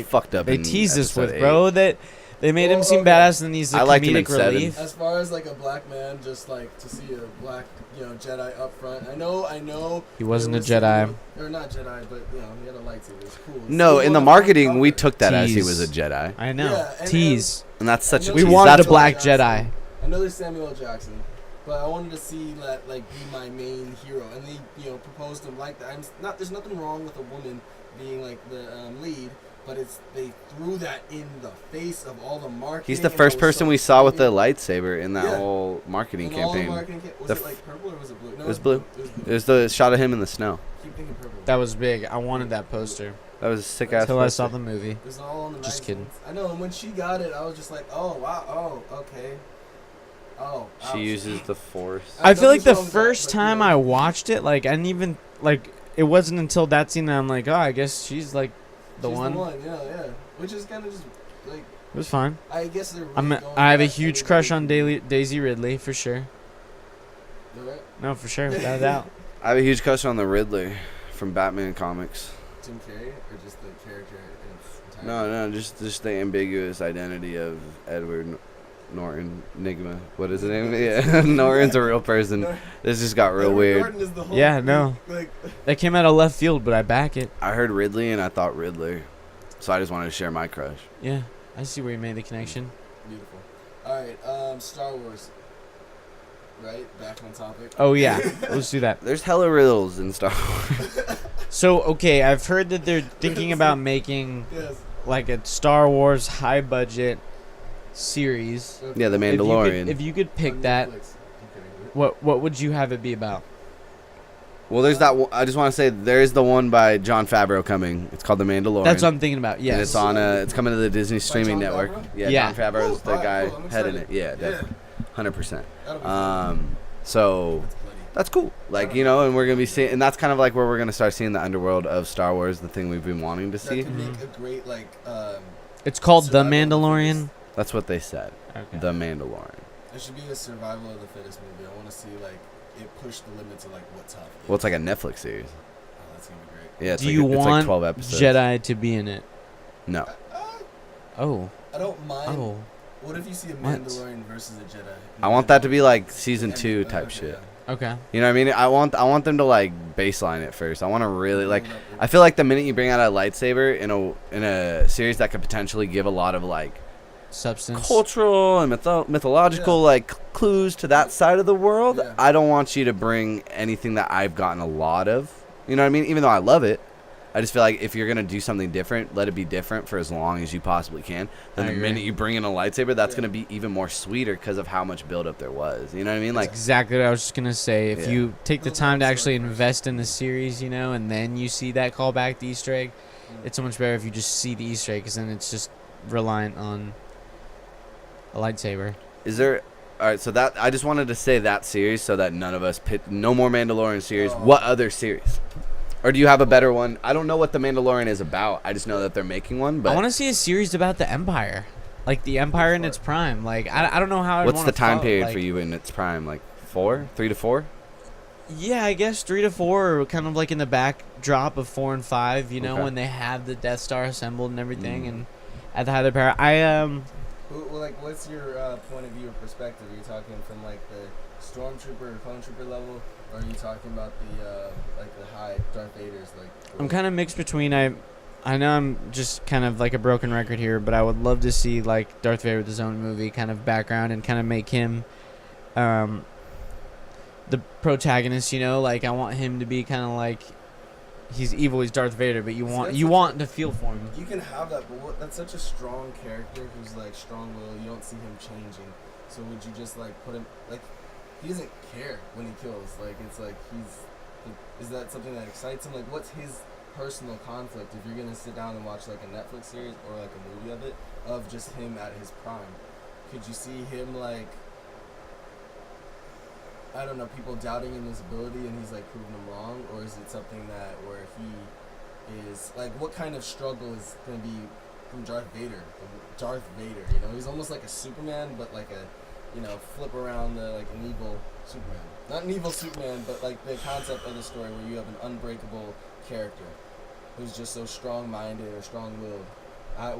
fucked up. they in teased us episode with, 8. bro. That they made him Oh, seem okay. badass, and he's the I liked him in comedic 7. relief. As far as like a black man, just like to see a black, Jedi up front. I know. He wasn't a there was Jedi. some- Or not Jedi, but he had a lightsaber. It's cool. No, Still in the on marketing, we cover. took that as he Tease. was a Jedi, I know. Yeah, and- Tease. and that's such a I know We tease. wanted That's a black Jackson. Jedi. I know there's Samuel L. Jackson, but I wanted to see that like be my main hero, and they proposed him like that. There's nothing wrong with a woman being like the lead, but they threw that in the face of all the marketing. He's the and first it was person so we saw with the exciting. lightsaber in that Yeah. whole marketing And all the campaign. marketing was The it like purple or was it blue? No, it was blue. It was blue. It was the shot of him in the snow. Keep thinking purple. That was big. I wanted that poster That was a sick ass. until I saw the movie. It was all on the Just kidding. magazines. I know, and when she got it, I was just like, oh wow, oh okay, oh. ouch. She uses the force. I feel like the Nothing's wrong with that, first but, time I watched it, like I didn't even like. It wasn't until that scene that I'm like, oh, I guess she's like the she's one. The one, yeah. Which is kind of just like It was fine. I guess they're. Really I have a back to huge the crush on movie. Daisy Ridley for sure. Right? No, for sure, without a doubt. I have a huge crush on the Riddler from Batman comics. Jim Carrey or just the character in its entirety? No, just the ambiguous identity of Edward Norton Enigma. What is the name? Yeah, Norton's a real person. This just got real Edward weird. Norton is the whole Yeah, no. Like, That came out of left field, but I back it. I heard Ridley and I thought Riddler, so I just wanted to share my crush. Yeah, I see where you made the connection. beautiful. All right, Star Wars. Right, back on topic. Oh yeah, let's do that. There's hella riddles in Star Wars. So okay, I've heard that they're thinking about making Yes. like a Star Wars high budget series. Okay. Yeah, The If you could- Mandalorian. If you could pick On that, Netflix. Okay. what would you have it be about? Well, there's that. I just want to say there is the one by John Favreau coming. It's called The Mandalorian. That's what I'm thinking about. And Yes. it's on. It's coming to the Disney streaming John network. Favreau? Yeah, Yeah. John Favreau is Oh, the alright, guy cool, I'm heading it. excited. Yeah, Yeah. definitely, 100%. That'll be fun. So That's bloody. that's cool. Like, you know, and we're gonna be seeing, and that's kind of like where we're gonna start seeing the underworld of Star Wars, the thing we've been wanting to That see. could make a great It's called The survival of the Mandalorian. That's what they said. Okay. The Mandalorian. There should be a survival of the fittest movie. I want to see like it push the limits of like what tough. Well, it's like a Netflix series. Oh, that's gonna be great. Yeah, it's Do like you it's like want 12 episodes. Jedi to be in it? No. Oh. I don't mind. Oh. What if you see a What? Mandalorian versus a Jedi? I want that to be like season 2 type Okay, shit. yeah. Okay. You know what I mean? I want them to like baseline it first. I want to really like. I feel like the minute you bring out a lightsaber in a series that could potentially give a lot of like Substance. cultural and mythological Yeah. like clues to that side of the world, Yeah. I don't want you to bring anything that I've gotten a lot of. You know what I mean? Even though I love it, I just feel like if you're gonna do something different, let it be different for as long as you possibly can. Then I the agree. minute you bring in a lightsaber, that's Yeah. gonna be even more sweeter because of how much buildup there was. You know what I mean? That's Like, exactly what I was just gonna say. If Yeah. you take the Little time to backstory actually first. invest in the series, you know, and then you see that callback to Easter egg, it's so much better if you just see the Easter egg, because then it's just reliant on a lightsaber. is there? All right, so that I just wanted to say that series so that none of us no more Mandalorian series. Oh. What other series? Or do you have a better one? I don't know what the Mandalorian is about. I just know that they're making one. But I want to see a series about the Empire, like the Empire in its prime. Like I don't know how. I'd what's wanna the time follow, period like- for you in its prime? Like 3 to 4? Yeah, I guess 3 to 4, or kind of like in the backdrop of 4 and 5. You know, Okay. when they have the Death Star assembled and everything, Mm. and at the height of their power. Well, like, what's your point of view or perspective? Are you talking from like the stormtrooper or clone trooper level, or are you talking about the like the high Darth Vader's like? I'm kind of mixed between. I know I'm just kind of like a broken record here, but I would love to see like Darth Vader with his own movie kind of background and kind of make him the protagonist, you know, like I want him to be kind of like he's evil, he's Darth Vader, but you See, want that's you such want to feel for him. You can have that, but that's such a strong character who's like strong-willed. You don't see him changing. So would you just like put him like he doesn't care when he kills? Like it's like is that something that excites him? Like what's his personal conflict if you're gonna sit down and watch like a Netflix series or like a movie of it of just him at his prime? Could you see him like I don't know, people doubting in his ability and he's like proving them wrong, or is it something that where he is like what kind of struggle is gonna be from Darth Vader? Darth Vader, you know, he's almost like a Superman, but like a flip around the like an evil Superman. Not an evil Superman, but like the concept of the story where you have an unbreakable character who's just so strong-minded or strong-willed.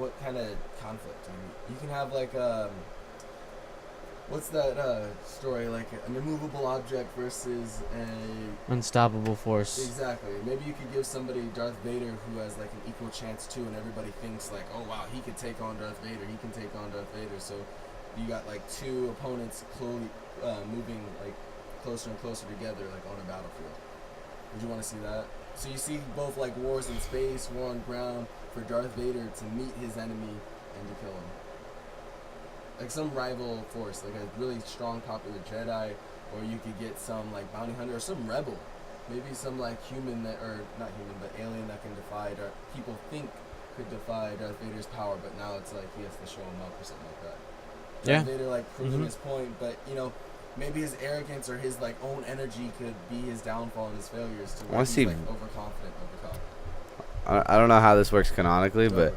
What kind of conflict? You can have like what's that story, like an immovable object versus a Unstoppable force. exactly. Maybe you could give somebody Darth Vader who has like an equal chance too, and everybody thinks like, oh wow, he could take on Darth Vader. He can take on Darth Vader. So you got like two opponents slowly moving like closer and closer together, like on a battlefield. Would you want to see that? So you see both like wars in space, war on ground, for Darth Vader to meet his enemy and to kill him. Like some rival force, like a really strong popular Jedi, or you could get some like bounty hunter or some rebel, maybe some like human that, or not human, but alien that can defy Darth. People think could defy Darth Vader's power, but now it's like he has to show him up or something like that. Darth Yeah. Vader like proving Mhm. his point, but you know, maybe his arrogance or his like own energy could be his downfall and his failures. To where wanna he's see- like overconfident, overconfident. I don't know how this works canonically, but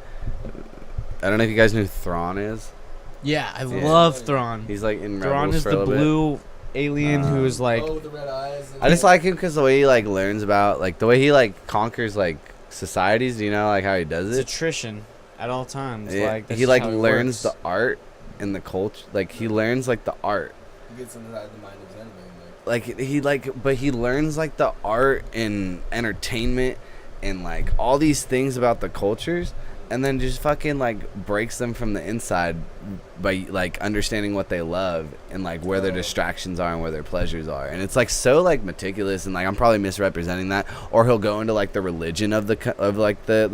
I don't know if you guys know who Thrawn is. Yeah, I Yeah. love Thrawn. He's like in Thrawn Rebels is for a the little bit. blue alien who is like oh, the red eyes. And I just like him because the way he like learns about like the way he like conquers like societies. You know, like how he does it's it. attrition at all times. Yeah, Like that's he just like how learns works. the art and the culture. Like he learns like the art. He gets inside the mind of his enemy. Like, But he learns like the art and entertainment and like all these things about the cultures and then just fucking like breaks them from the inside by like understanding what they love and like where their distractions are and where their pleasures are. And it's like so like meticulous, and like I'm probably misrepresenting that. Or he'll go into like the religion of the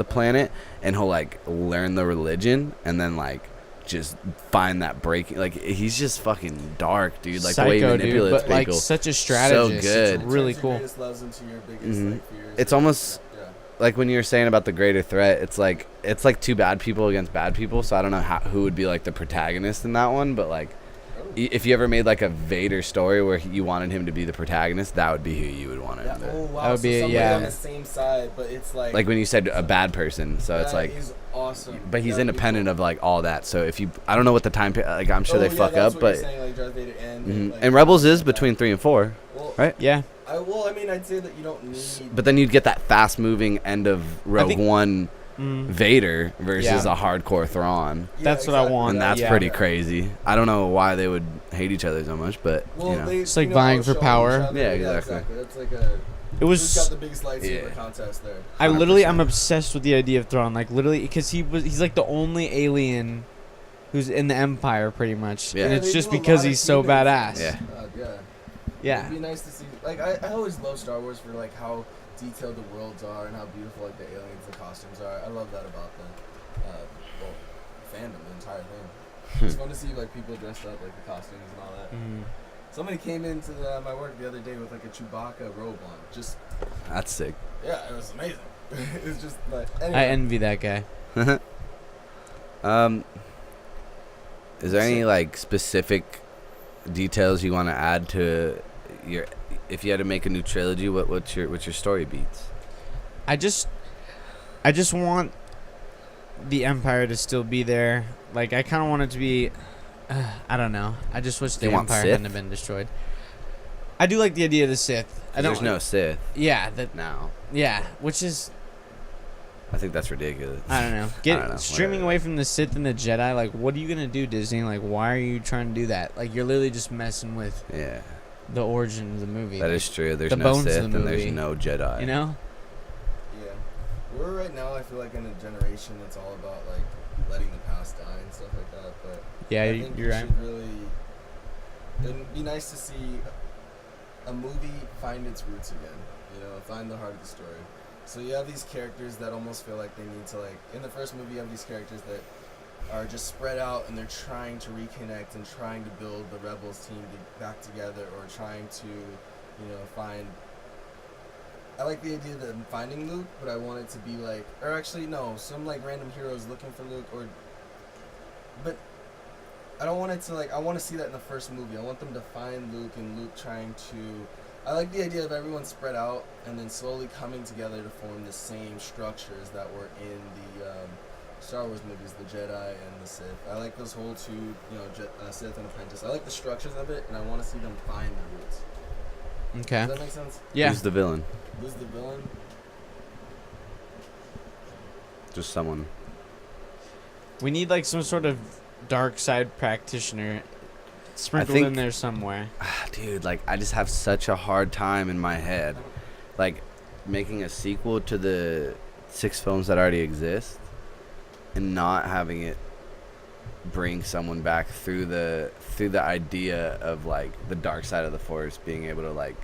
planet, and he'll like learn the religion and then like just find that breaking. Like he's just fucking dark, dude. Like Psycho, the way he manipulates dude, but people. like such a strategist. So good. It's really Turns your cool. greatest loves into your biggest, Mhm. like, fears. It's almost like when you were saying about the greater threat, it's like two bad people against bad people. So I don't know who would be like the protagonist in that one, but like if you ever made like a Vader story where you wanted him to be the protagonist, that would be who you would want him to. Oh wow, That would so be- somebody yeah. on the same side, but it's like Like when you said a bad person, so it's that like, is awesome. but he's That would be independent cool. of like all that. So if you, I don't know what the time, like I'm sure they yeah, fuck that's up, what you're but saying, like Darth Vader and, mhm. like, And Rebels is like between that. 3 and 4, Well, right? Yeah. I mean, I'd say that you don't need. But then you'd get that fast moving end of Rogue think- One Mm. Vader versus Yeah. a hardcore Thrawn. Yeah, That's what I exactly. want. And that's Yeah. pretty crazy. I don't know why they would hate each other so much, but Well, you know. they, It's like you know, vying all for showing power. each other. Yeah, exactly. That's like a. It Who's got was. the biggest lightsaber Yeah. contest there? I literally, 100%. I'm obsessed with the idea of Thrawn. Like literally, because he's like the only alien who's in the Empire, pretty much. Yeah. And Yeah, it's they just do a because lot of he's so humans. badass. Yeah. Yeah. Yeah. It'd be nice to see. Like I always love Star Wars for like how detailed the worlds are and how beautiful like the aliens, the costumes are. I love that about the fandom, the entire thing. It's fun to see like people dressed up like the costumes and all that. Mm. Somebody came into my work the other day with like a Chewbacca robe on. Just That's sick. yeah, it was amazing. It was just like I anyway. envy that guy. Is there any like specific details you want to add to your? If you had to make a new trilogy, what's your story beats? I just want the Empire to still be there. Like I kind of want it to be. I don't know. I just wish the You want Empire Sith? hadn't have been destroyed. I do like the idea of the Sith. I don't. There's no Sith Yeah. That. now. Yeah. Which is. I think that's ridiculous. I don't know. I don't know, Streaming whatever. away from the Sith and the Jedi. Like, what are you gonna do, Disney? Like, why are you trying to do that? Like, you're literally just messing with Yeah, the origin of the movie. that is true. There's the no bones of the Sith and there's movie. no Jedi. You know. Yeah, we're right now. I feel like in a generation that's all about like letting the past die and stuff like that. But Yeah, I think you're we right. should really. It'd be nice to see a movie find its roots again. You know, find the heart of the story. So you have these characters that almost feel like they need to like. In the first movie, you have these characters that are just spread out and they're trying to reconnect and trying to build the Rebels team back together, or trying to, you know, find. I like the idea of them finding Luke, but I want it to be like, or actually no, some like random heroes looking for Luke, or. But I don't want it to like. I want to see that in the first movie. I want them to find Luke and Luke trying to. I like the idea of everyone spread out and then slowly coming together to form the same structures that were in the Star Wars movies, the Jedi and the Sith. I like those whole two, you know, Sith and Apprentice. I like the structures of it, and I want to see them find their roots. Okay. Does that make sense? Yeah. Who's the villain? Who's the villain? Just someone. We need like some sort of dark side practitioner sprinkled think- in there somewhere. Dude, like I just have such a hard time in my head, like making a sequel to the 6 films that already exist, and not having it bring someone back through the idea of like the dark side of the Force, being able to like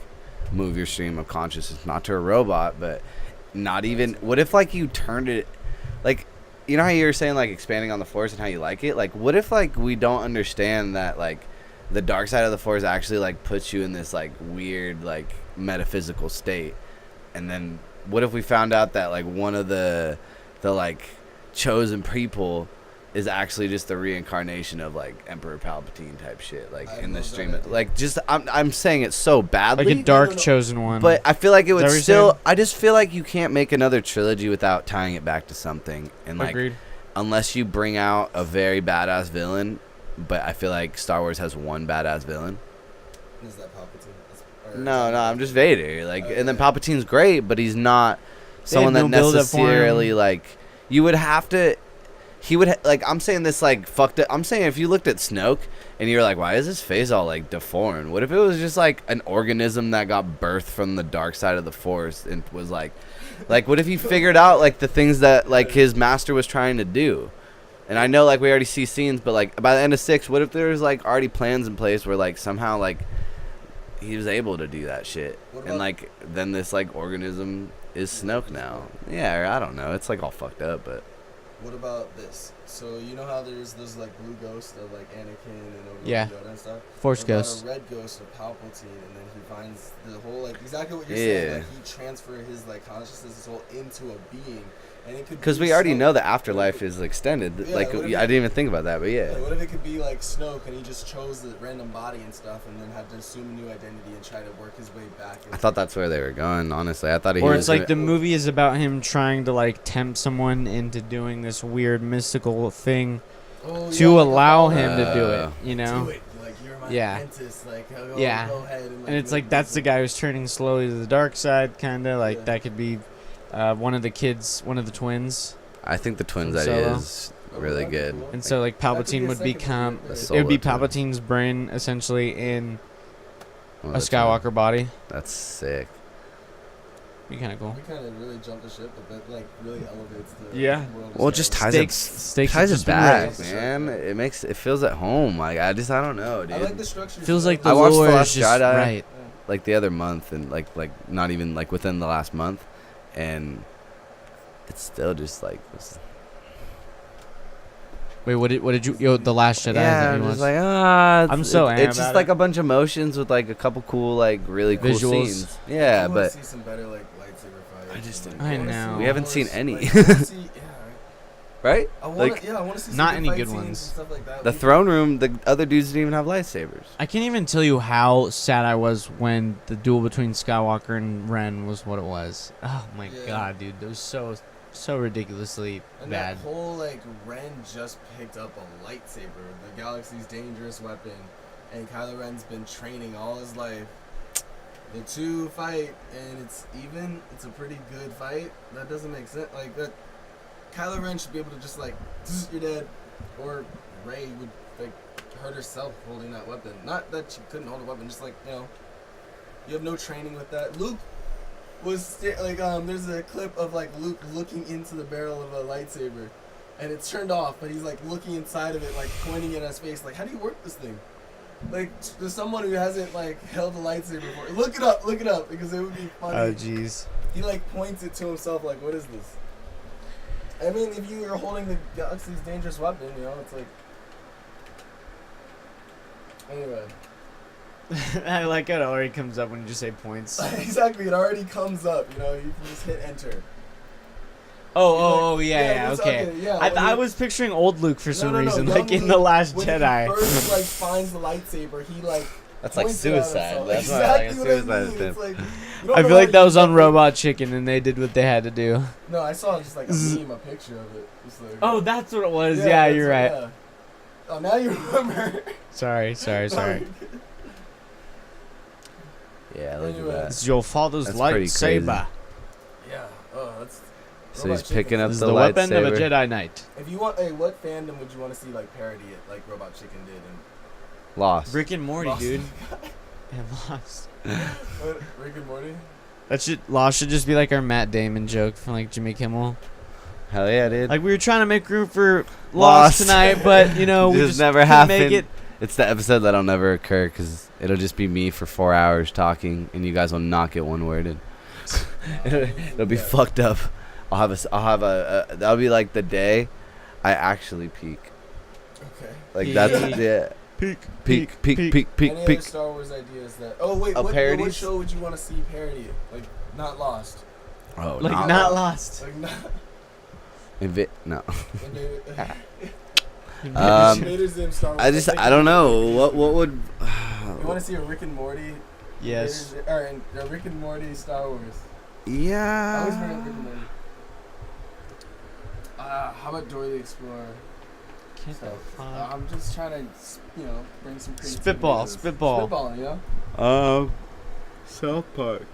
move your stream of consciousness, not to a robot, but not even. What if like you turned it, like, you know how you were saying like expanding on the Force and how you like it? Like, what if like we don't understand that like the dark side of the Force actually like puts you in this like weird like metaphysical state, and then what if we found out that like one of the like chosen people is actually just the reincarnation of like Emperor Palpatine type shit, like I in the love that stream, idea. like just I'm saying it so badly, Like a dark no. chosen one. but I feel like it Is that would what you're still. saying? I just feel like you can't make another trilogy without tying it back to something, and like Agreed. unless you bring out a very badass villain. But I feel like Star Wars has one badass villain. Is that Palpatine? No, I'm just Vader. Like, and then Okay. Palpatine's great, but he's not someone no that build-up for him. necessarily like. You would have to. He would like. I'm saying this like fucked up. I'm saying if you looked at Snoke and you're like, why is his face all like deformed? What if it was just like an organism that got birthed from the dark side of the force and was like what if he figured out like the things that like his master was trying to do? And I know like we already see scenes, but like by the end of 6, what if there was like already plans in place where like somehow like he was able to do that shit, and like then this like organism is Snoke now? Yeah, I don't know. It's like all fucked up, but. What about this? So you know how there's those like blue ghosts of like Anakin and Obi-Wan Yeah. Yoda and stuff? Force What about ghost. a red ghost of Palpatine, and then he finds the whole like exactly what you're Yeah. saying. Like he transferred his like consciousness, his whole into a being, and it could. Because be we already Snoke. know the afterlife is extended. Yeah, Like, I what if didn't even think about that, but yeah. What if it could be like Snoke, and he just chose the random body and stuff, and then had to assume a new identity and try to work his way back? I thought that's where they were going, honestly. I thought he Or was it's like the gonna- movie is about him trying to like tempt someone into doing this weird mystical thing to allow him to do it, you know? Do it. Like you're my Yeah. apprentice. Like go Yeah. ahead and And it's make like that's the this- guy who's turning slowly to the dark side, kind of like Yeah. that could be one of the kids, one of the twins. I think the twins From idea Solo. is really good. And so like That could be Palpatine a would second become movie. A it would be Solo twin. Palpatine's brain essentially in Well, a that's Skywalker body. That's sick. Be kind of cool. We kind of really jumped the ship, but that like really elevates the Yeah. world. of Well, it Star just Wars. ties Ties it just been back, raised. man. It feels at home. Like I don't know, dude. I like the structure. Feels like the I watched The lore is Last just Jedi. right. Like the other month, and like not even like within the last month, and it's still just like this. Wait, what did you? Yo, the Last Jedi. Yeah, that I'm you just watched? like I'm so it's amped just about like it. a bunch of emotions with like a couple cool like really cool Visuals. scenes. Yeah, I wanna but see some better like lightsaber fights. I just and, don't I wanna know. see We haven't more seen s- any. like, I wanna see, yeah, right? I want Like, to. Yeah, I want to see some not good any fight good scenes ones. and stuff like that. The We- throne room, the other dudes didn't even have lightsabers. I can't even tell you how sad I was when the duel between Skywalker and Ren was what it was. Oh my Yeah. god, dude, that was so ridiculously And bad. that whole like Ren just picked up a lightsaber, the galaxy's dangerous weapon, and Kylo Ren's been training all his life. The two fight, and it's even. It's a pretty good fight. That doesn't make sense. Like that, Kylo Ren should be able to just like, you're dead, or Rey would like hurt herself holding that weapon. Not that she couldn't hold a weapon, just like you have no training with that. Luke was there's a clip of like Luke looking into the barrel of a lightsaber, and it's turned off, but he's like looking inside of it, like pointing it at his face, like how do you work this thing? Like there's someone who hasn't like held a lightsaber before. Look it up because it would be funny. Oh jeez. He like points it to himself, like what is this? I mean, if you are holding the galaxy's dangerous weapon, it's like. Anyway. I like how it already comes up when you just say points. Exactly, it already comes up. You can just hit enter. Oh, yeah, it's okay. yeah, I was picturing old Luke for some No, reason, young like in Luke, The Last when Jedi. He first like finds the lightsaber, he like. That's like points it at suicide. himself. That's exactly like what a I suicide mean. attempt. It's like, you don't I know feel like how that to was do on that. Robot Chicken, and they did what they had to do. No, I saw just like a meme, a picture of it. Just like, Oh, that's what it was. Yeah, that's you're what- right. yeah. Oh, now you remember. Sorry. Yeah, look Anyway. at that. It's your father's That's pretty crazy. lightsaber. Yeah. Oh, that's. So Robot he's picking Chicken. up This is the the weapon of a lightsaber. Jedi Knight. If you want, what fandom would you want to see like parody it, like Robot Chicken did? And Lost. Rick and Morty, Lost. dude. And Lost. what, Rick and Morty? Lost should just be like our Matt Damon joke from like Jimmy Kimmel. Hell yeah, dude. Like we were trying to make room for Lost Lost. tonight, but we Just just never couldn't make happened. it. It's the episode that'll never occur because it'll just be me for 4 hours talking, and you guys will not get one word in. It'll be fucked up. I'll have a that'll be like the day I actually peak. Okay. Like Yeah. that's yeah. Peak, Peak. Any other Peak. Star Wars ideas that? Oh wait, A what parodies? show would you want to see parody it? Like not Lost. Oh, Like nah. not Lost. Like not. No. Um, Invader Zim Star Wars. I don't know. What would You want to see a Rick and Morty? Yes. A Rick and Morty Star Wars. I always bring up Rick Yeah. and Morty. How about Dora the Explorer? Get the So, fuck. I'm just trying to, bring some creativity. Spitball, to this. spitball. Spitball, South Park.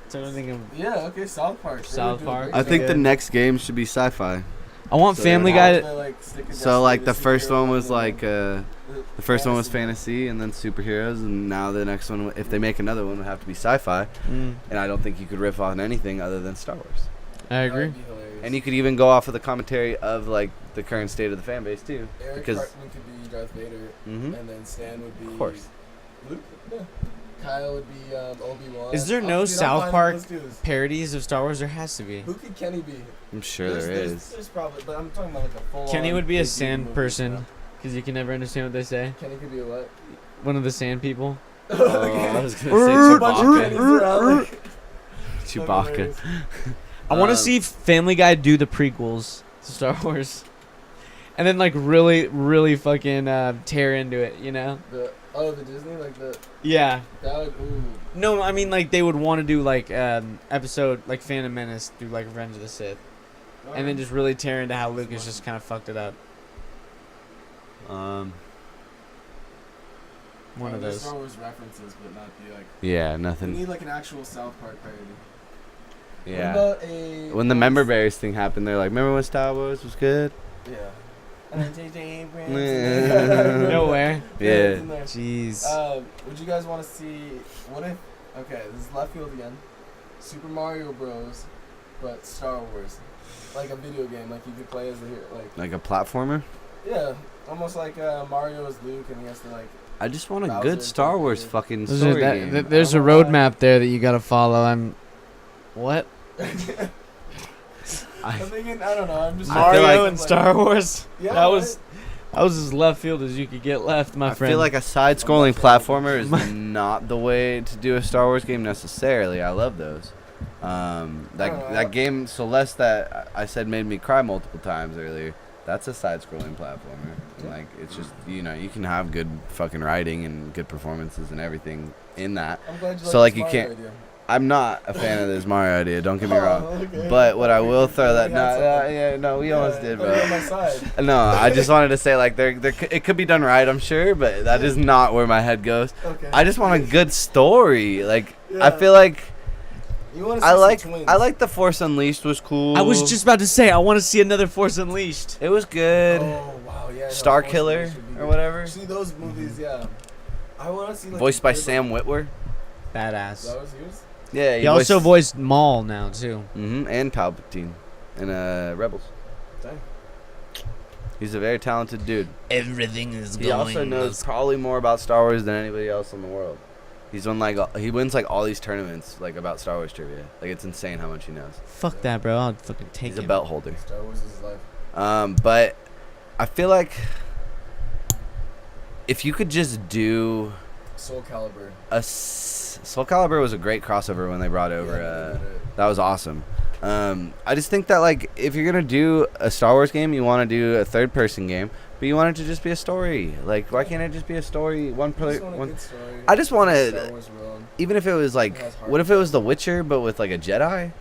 So I don't think of Yeah, okay, South Park. They South would do a Park. great I job. think the Good. next game should be sci-fi. I want So Family they're Guy. Like, stick and So like destiny, the first superhero one was and then like the first one was fantasy. fantasy and then superheroes, and now the next one, if they make another one, would have to be sci-fi. And I don't think you could riff on anything other than Star Wars. I That agree. would be hilarious. And you could even go off of the commentary of like the current state of the fan base too. Eric because- Cartman could be Darth Vader, Mhm. and then Stan would be Of course. Luke. Yeah. Kyle would be Obi-Wan. Is there no Dude, I'm South fine with Park those dudes. Parodies of Star Wars? There has to be. Who could Kenny be? I'm sure there is. There's probably, but I'm talking about like a full. Kenny would be a sand person because you can never understand what they say. Kenny could be a what? One of the sand people. Oh, I was gonna A bunch of say Kennys Chewbacca. around, like, Chewbacca. hilarious. I want to Um, see Family Guy do the prequels to Star Wars, and then like really, really fucking tear into it. You know? The Disney, like the Yeah. that would ooh. No, I mean like they would want to do like episode like Phantom Menace, do like Revenge of the Sith, and then just really tear into how Lucas just kind of fucked it up. One of those. Star Wars references, but not the like. Yeah, We nothing. need like an actual South Park parody. Yeah. What about a When the member berries thing happened, they're like, "Remember when Star Wars was good?" Yeah. And then J.J. Abrams. No way. Yeah. it's in there. Jeez. Would you guys want to see? What if? Okay, this is left field again. Super Mario Bros. But Star Wars, like a video game, like you could play as the hero, Like a platformer. yeah, almost like Mario is Luke, and he has to like. I just want a Bowser good and Star Wars Bowser. fucking There's story a, game. there's a roadmap there that you gotta follow. What? I'm thinking, I don't know. I'm just I feel Mario like- and Star Wars. Yeah, that was as left field as you could get left, my I friend. feel like a side-scrolling platformer is not the way to do a Star Wars game necessarily. I love those. That game Celeste that I said made me cry multiple times earlier. That's a side-scrolling platformer. And, like it's just you can have good fucking writing and good performances and everything in that. I'm glad you So, like like, you this can't- Mario idea. I'm not a fan of this Mario idea. Don't get me wrong. Oh, okay. But what I will throw that We had something. we almost did, You're on my bro. side. No, I just wanted to say like it could be done right, I'm sure, but that is not where my head goes. Okay. I just want a good story. Like I Yeah. feel like You wanna see I some like twins. I like the Force Unleashed was cool. I was just about to say I want to see another Force Unleashed. it was good. Oh wow, yeah. no, Star Force Killer Unleashed would be or good. whatever. See those movies, yeah. I want to see like. Voiced by good, Sam Witwer. Badass. That was yours. Yeah, He also voiced Maul now too. and Palpatine in Rebels. Dang. He's a very talented dude. Everything is He also knows probably more about Star Wars than anybody else in the world. He wins like all these tournaments like about Star Wars trivia. Like it's insane how much he knows. Fuck that, bro. I'll fucking take He's him. a belt holder. Star Wars is his life. But I feel like if you could just do Soul Calibur. Soul Calibur was a great crossover when they brought over. That was awesome. I just think that like if you're gonna do a Star Wars game, you want to do a third-person game, but you want it to just be a story. Like why can't it just be a story? I just want to. Even if it was like, what if it was The Witcher, but with like a Jedi,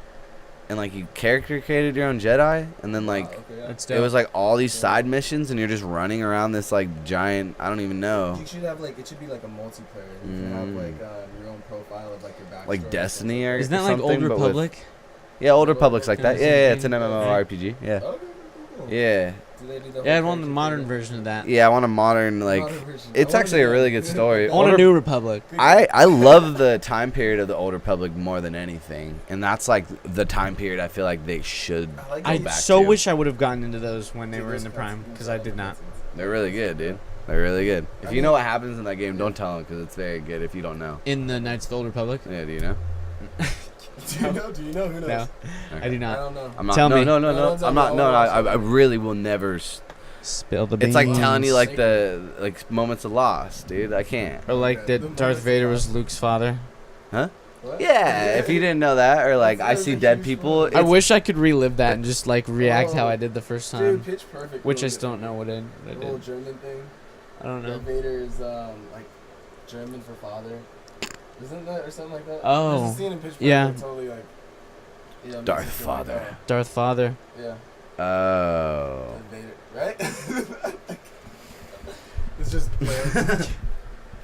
and like you character created your own Jedi, and then like That's it dope. was like all these side missions, and you're just running around this like giant. I don't even know. You should have like it should be like a multiplayer. You can have like your own profile of like your backstory. Like Destiny or Isn't that like something, Old but with- Republic? Yeah, Old Republic's like that. Kinda Yeah, same it's an thing. MMORPG. Yeah, Okay, cool. yeah, Do they do the Yeah, I whole want the character modern thing? version of that. yeah. I want a modern like. Modern version. It's I wanna actually do a that. really good story. I want a Old new Republic. I love the time period of the Old Republic more than anything, and that's like the time period I feel like they should. I like I those- back so to. wish I would have gotten into those when they Dude, were in those the prime, cutscenes because are I did not. cutscenes. They're really good, dude. They're really good. If I you mean- know what happens in that game, don't tell them because it's very good. If you don't know, In the Knights of the Old Republic? yeah, do you know? Do you know? Do you know? Who knows? No, I do I not. don't know. I'm not. Tell no, me. no, no, No, no. don't tell I'm me. not. No, I I wanna watch it. really will never. Spill the beans. It's like telling you like Sacred. the like moments of lost, dude. I can't. Or like Okay, the that Darth moments Vader of was lost. Luke's father. Huh? What? Yeah, if you didn't know that, or like That's I see a dead huge people. one. I it's- wish I could relive that and just like react how Oh, I did the first Dude, time. Pitch Perfect. Which I really still good. don't know what I The little did. German thing. I don't know. Darth Vader is like German for father. Isn't that or something like that? Oh, There's a scene in Pitch Perfect yeah. that totally like. Yeah, makes Darth it feel like, Father. Darth Father. yeah. Oh. Darth Vader, right? It's just.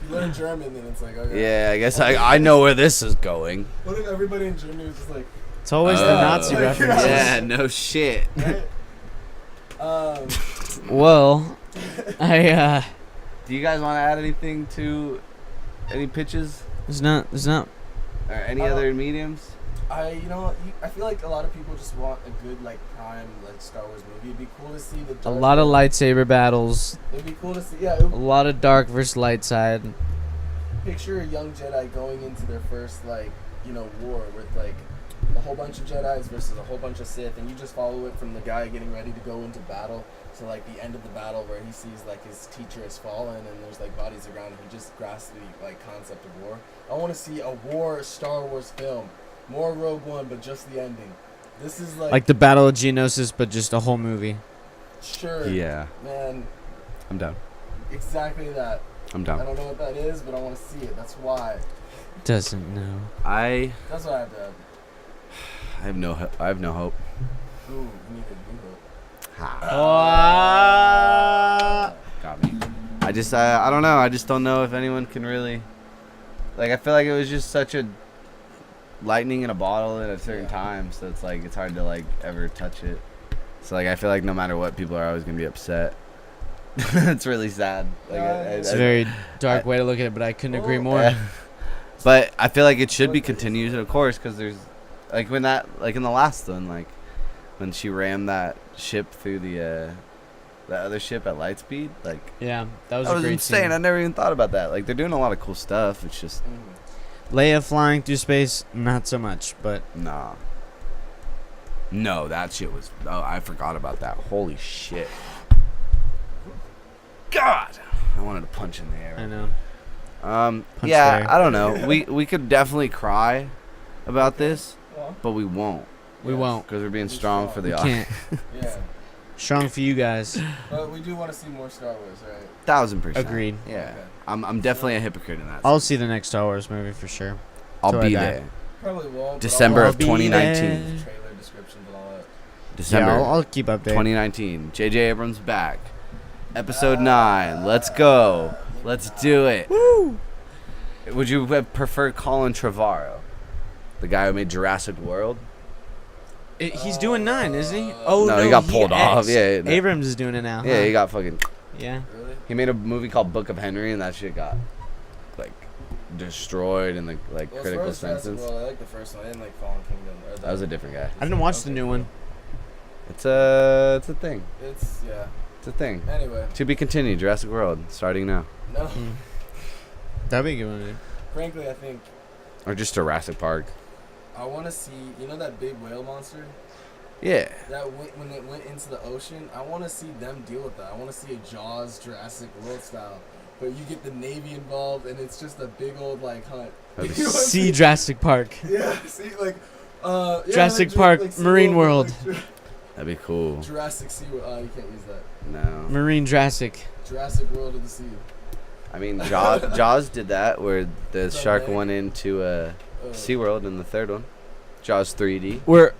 You learn German, then it's like okay. Yeah, I guess I know where this is going. What if everybody in Germany was just like, It's always the Nazi like, references. Yeah, no shit. right? Well, I Do you guys want to add anything to any pitches there's not or any other mediums? I feel like a lot of people just want a good like prime like Star Wars movie. It'd be cool to see the a Darth lot of Vader- lightsaber battles, It'd be cool to see. Yeah, a lot of dark versus light side. picture a young Jedi going into their first like war with like a whole bunch of Jedis versus a whole bunch of Sith, and you just follow it from the guy getting ready to go into battle to like the end of the battle where he sees like his teacher has fallen and there's like bodies around and he just grasps the like concept of war. I want to see a war Star Wars film, more Rogue One, but just the ending. This is Like the Battle of Geonosis, but just a whole movie. sure, Yeah, man, I'm down. exactly that. I'm I down. don't know what that is, but I want to see it. That's why. Doesn't know. I That's why I have to have. have no I have no hope. Ooh, we need a new hope. Got me. I don't know. I just don't know if anyone can really. Like, I feel like it was just such a lightning in a bottle at a certain time, so it's like it's hard to like ever touch it. So like I feel like no matter what, people are always gonna be upset. It's really sad. Like, It's a very dark way to look at it, but I couldn't agree more. Yeah. But I feel like it should be continued, of course, because there's like when that like in the last one, like when she rammed that ship through the other ship at light speed, like Yeah, that was that a was great insane. scene. I never even thought about that. Like they're doing a lot of cool stuff. It's just Leia flying through space, not so much, but nah. No, that shit was. Oh, I forgot about that. Holy shit. God, I wanted to punch in the air. I know. Punch Yeah, there. I don't know. We could definitely cry about this, but we won't We won't. because we're being strong for the We audience. can't. Yeah, Strong for you guys. but we do want to see more Star Wars, right? 1000%. Agreed. Yeah, Okay. I'm definitely a hypocrite in that. I'll see the next Star Wars movie for sure. I'll till I be die. there. Probably won't. but December I'll of be 2019. there. trailer descriptions and all that. December Yeah, I'll keep updated. 2019. J.J. Abrams back. Episode 9. Let's go. Let's do it. Woo! Would you have preferred Colin Trevorrow, the guy who made Jurassic World? He's doing 9, isn't he? Oh No, no, he got pulled off. X. Yeah, no. Abrams is doing it now. Yeah, huh? he got fucking. Yeah. Really? He made a movie called Book of Henry, and that shit got like destroyed in the like Well, critical as far as Jurassic senses. World, I like the first one. I didn't like Fallen Kingdom. Or That was a different guy. I didn't watch the new one. It's a thing. It's yeah. It's a thing. Anyway, To be continued. Jurassic World starting now, no. Mm. That'd be a good one. Dude. Frankly, I think or just Jurassic Park. I want to see. You know that big whale monster Yeah. that when it went into the ocean? I want to see them deal with that. I want to see a Jaws Jurassic World style, but you get the Navy involved, and it's just a big old like hunt. That'd be You know what I'm See saying? Jurassic Park. Yeah. See like. Yeah, Jurassic like, Park, like Marine SeaWorld, World. like, That'd be cool. Jurassic Sea. You can't use that. No. Marine Jurassic. Jurassic World of the Sea. I mean, Jaws did that where the Is that shark right? went into SeaWorld in the third one. Jaws 3D. We're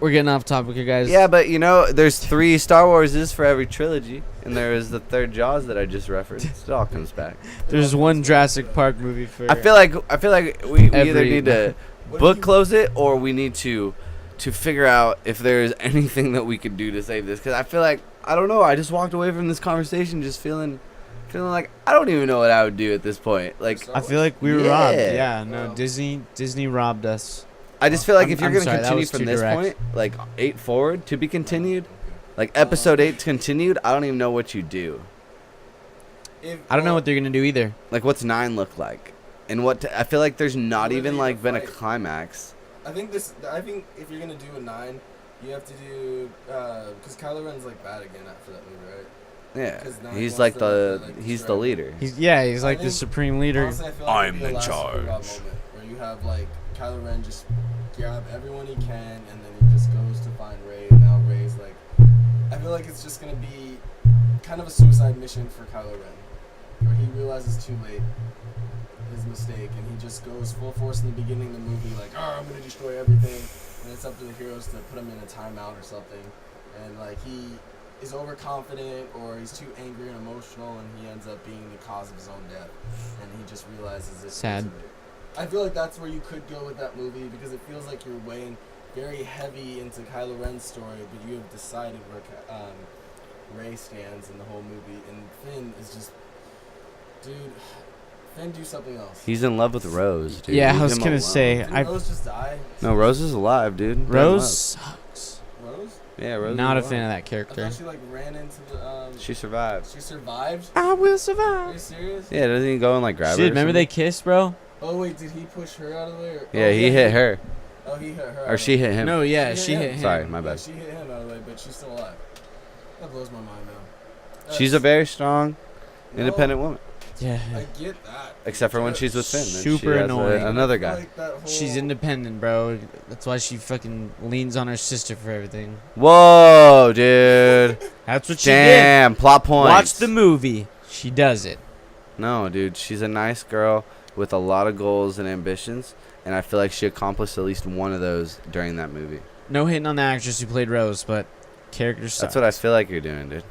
getting off topic here, guys. Yeah, but you know, there's 3 Star Warses for every trilogy, and there is the third Jaws that I just referenced. It all comes back. There's one Jurassic Park movie for. I feel like we either Every- need to book close it or we need to figure out if there's anything that we could do to save this. Because I feel like I don't know. I just walked away from this conversation just feeling like I don't even know what I would do at this point. Like I feel like we were Yeah. robbed. Yeah, no, Wow. Disney robbed us. I just feel like I'm- if you're I'm gonna sorry, that continue was from too this direct. point, like 8 forward to be continued, like episode 8 continued, I don't even know what you do. I don't know what they're gonna do either. Like what's 9 look like, and I feel like there's not What even are they like been a gonna fight? climax. I think if you're gonna do a 9, you have to do because Kylo Ren's like bad again after that movie, right? Yeah, 'Cause 9 he's wants like to, like, he's the destroy leader. He's I like the think- supreme leader. Honestly, I feel like I'm it'd be a in last charge. Super God moment where you have like Kylo Ren just grab everyone he can, and then he just goes to find Rey, and now Rey's like, I feel like it's just gonna be kind of a suicide mission for Kylo Ren, where he realizes too late his mistake, and he just goes full force in the beginning of the movie, like, oh, I'm gonna destroy everything, and it's up to the heroes to put him in a timeout or something, and like he is overconfident or he's too angry and emotional, and he ends up being the cause of his own death, and he just realizes it's Sad. too late. I feel like that's where you could go with that movie because it feels like you're weighing very heavy into Kylo Ren's story, but you have decided where Rey stands in the whole movie, and Finn is just, dude. Finn, do something else. He's in love with Rose, dude. Yeah, Leave I was him gonna alone. say, Didn't Rose just die? No, Rose is alive, dude. They're in Rose love. sucks. Rose? Yeah, Rose. Not a is fan of alive. that I character. thought she like ran into the. She survived. She survived. I will Are you survive. serious? Yeah, doesn't he go and like grab her? Shit, or remember they something? kissed, bro? Oh wait, did he push her out of the way? Or, Yeah, oh, he hit her, Oh, he hit her. or she hit him. No, yeah, she hit him. Sorry, my Yeah, bad. she hit him out of the way, but she's still alive. That blows my mind, man. She's a very strong, independent woman. Yeah. I get that. Except for when she's with Finn. then Super she has annoying. another I feel guy. like that whole- She's independent, bro. That's why she fucking leans on her sister for everything. Whoa, dude. That's what she Damn, plot did. points. Watch the movie. She does it. No, dude, she's a nice girl with a lot of goals and ambitions, and I feel like she accomplished at least one of those during that movie. No hitting on the actress who played Rose, but character sucks. That's what I feel like you're doing, dude.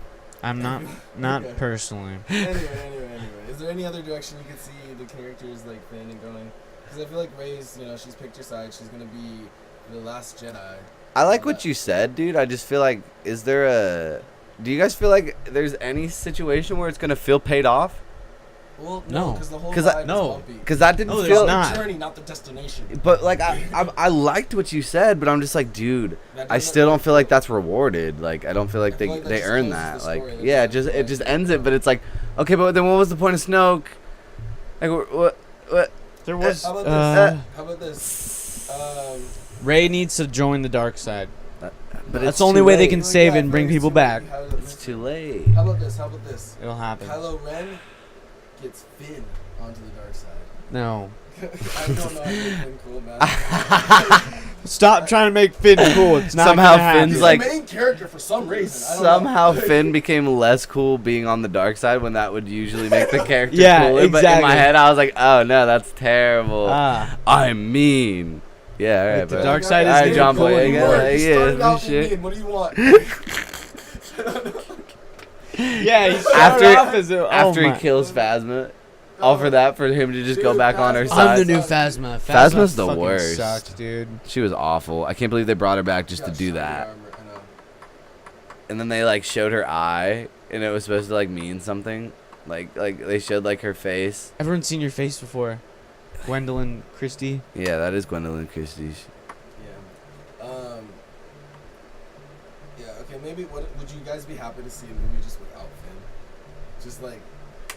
I'm not Okay. personally. Anyway. Is there any other direction you could see the characters like Finn and going? Because I feel like Rey's, she's picked her side. She's gonna be the last Jedi. I like what you said, dude. I just feel like, do you guys feel like there's any situation where it's gonna feel paid off? Well, No. because the whole 'Cause ride no. was bumpy. Because that didn't No, there's feel. not. The journey, not the destination. But like I liked what you said, but I'm just like, dude, That I doesn't still don't really feel like that's rewarded. Like I don't feel like I feel they like that they just earn closes that. the Like story. yeah, That's it just like- ends it. But it's like, okay, but then what was the point of Snoke? Like what? There was. How about this? How about this? Rey needs to join the dark side. But That's it's the only too way they late. can save and bring people back. It's too late. How about this? It'll happen. Kylo Ren gets Finn onto the dark side. No. I don't know how to make Finn cool, man. Stop trying to make Finn cool. It's not Somehow gonna happen. Finn's He's like- the main character for some reason. I don't Somehow know. Finn became less cool being on the dark side when that would usually make the character Yeah, cooler. But in my exactly. head, I was like, oh no, that's terrible. Ah. I'm mean. Yeah, all right, Like, the but dark side all is right, being John cool Boy. anymore. Yeah, You yeah, started out shit. being mean. What do you want? Yeah, he After- started off as After my. he kills Phasma, all for that for him to just go Dude, back on her Phasma- side. I'm the new Phasma. Phasma's the fucking worst. Sucked, dude. She was awful. I can't believe they brought her back just to Got do shiny that. armor, I know. And then they like showed her eye, and it was supposed to like mean something. Like they showed like her face. Everyone's seen your face before. Gwendolyn Christie. Yeah, that is Gwendolyn Christie. Yeah. Yeah. Okay. Maybe. Would you guys be happy to see a movie just without Finn? Just like,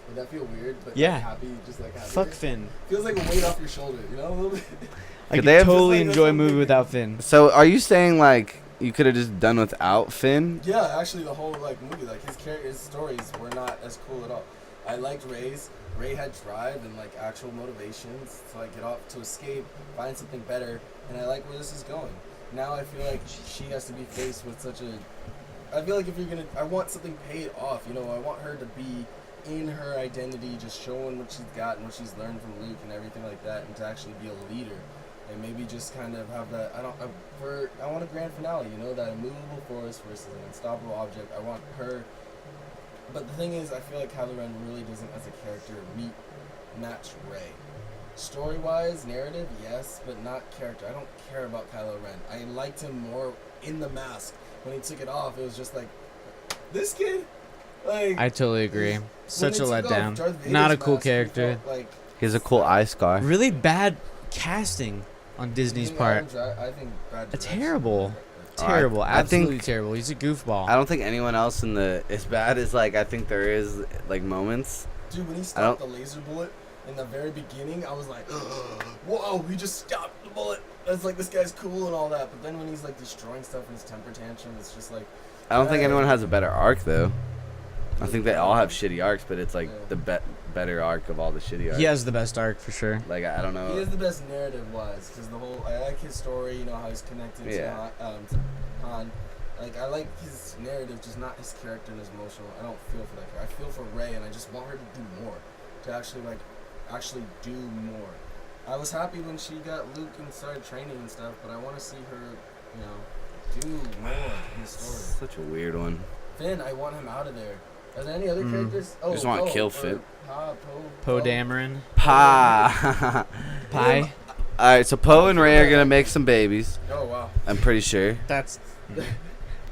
would that feel weird? But Yeah. Like, happy. Just like happy. Fuck Finn. Feels like a weight off your shoulder. You know, a little bit. I Could could they have- totally Just like enjoy a something- movie without Finn. So are you saying like you could have just done without Finn? Yeah. Actually, the whole like movie, like his stories were not as cool at all. I liked Ray's. Ray had drive and like actual motivations to like get off to escape, find something better, and I like where this is going. Now I feel like she has to be faced with such a. I feel like if you're gonna, I want something paid off. You know, I want her to be in her identity, just showing what she's got and what she's learned from Luke and everything like that, and to actually be a leader, and maybe just kind of have that. I want a grand finale. You know, that immovable force versus an unstoppable object. I want her. But the thing is, I feel like Kylo Ren really doesn't, as a character, match Rey. Story-wise, narrative, yes, but not character. I don't care about Kylo Ren. I liked him more in the mask. When he took it off, it was just like, this kid? Like, I totally agree. when Such a they took off letdown. Darth Vader's Not a cool mask, he character. felt like, He has a cool eye scar. Really bad casting on Disney's part. I think bad direction. Terrible. I Terrible. think- Absolutely terrible. He's a goofball. I don't think anyone else in the as bad as like I think there is like moments. Dude, when he stopped the laser bullet in the very beginning, I was like, whoa, he just stopped the bullet. It's like, this guy's cool and all that. But then when he's like destroying stuff in his temper tantrum, it's just like, I don't think anyone has a better arc though. I think they all have shitty arcs, but it's like the better arc of all the shitty arcs. He has the best arc for sure. Like I don't he know. is the best narrative-wise, because the whole, I like his story, you know, how he's connected Yeah. to Han. Like, I like his narrative, just not his character and his emotional. I don't feel for that character. I feel for Rey, and I just want her to do more. To actually do more. I was happy when she got Luke and started training and stuff, but I want to see her, you know, do more in the story. Such a weird one. Finn, I want him out of there. Are there any other characters? Oh, Just want to kill or Finn. Poe Poe Dameron. Pa. Pie. right, so Poe and Rey are gonna make some babies. Oh wow. I'm pretty sure. That's.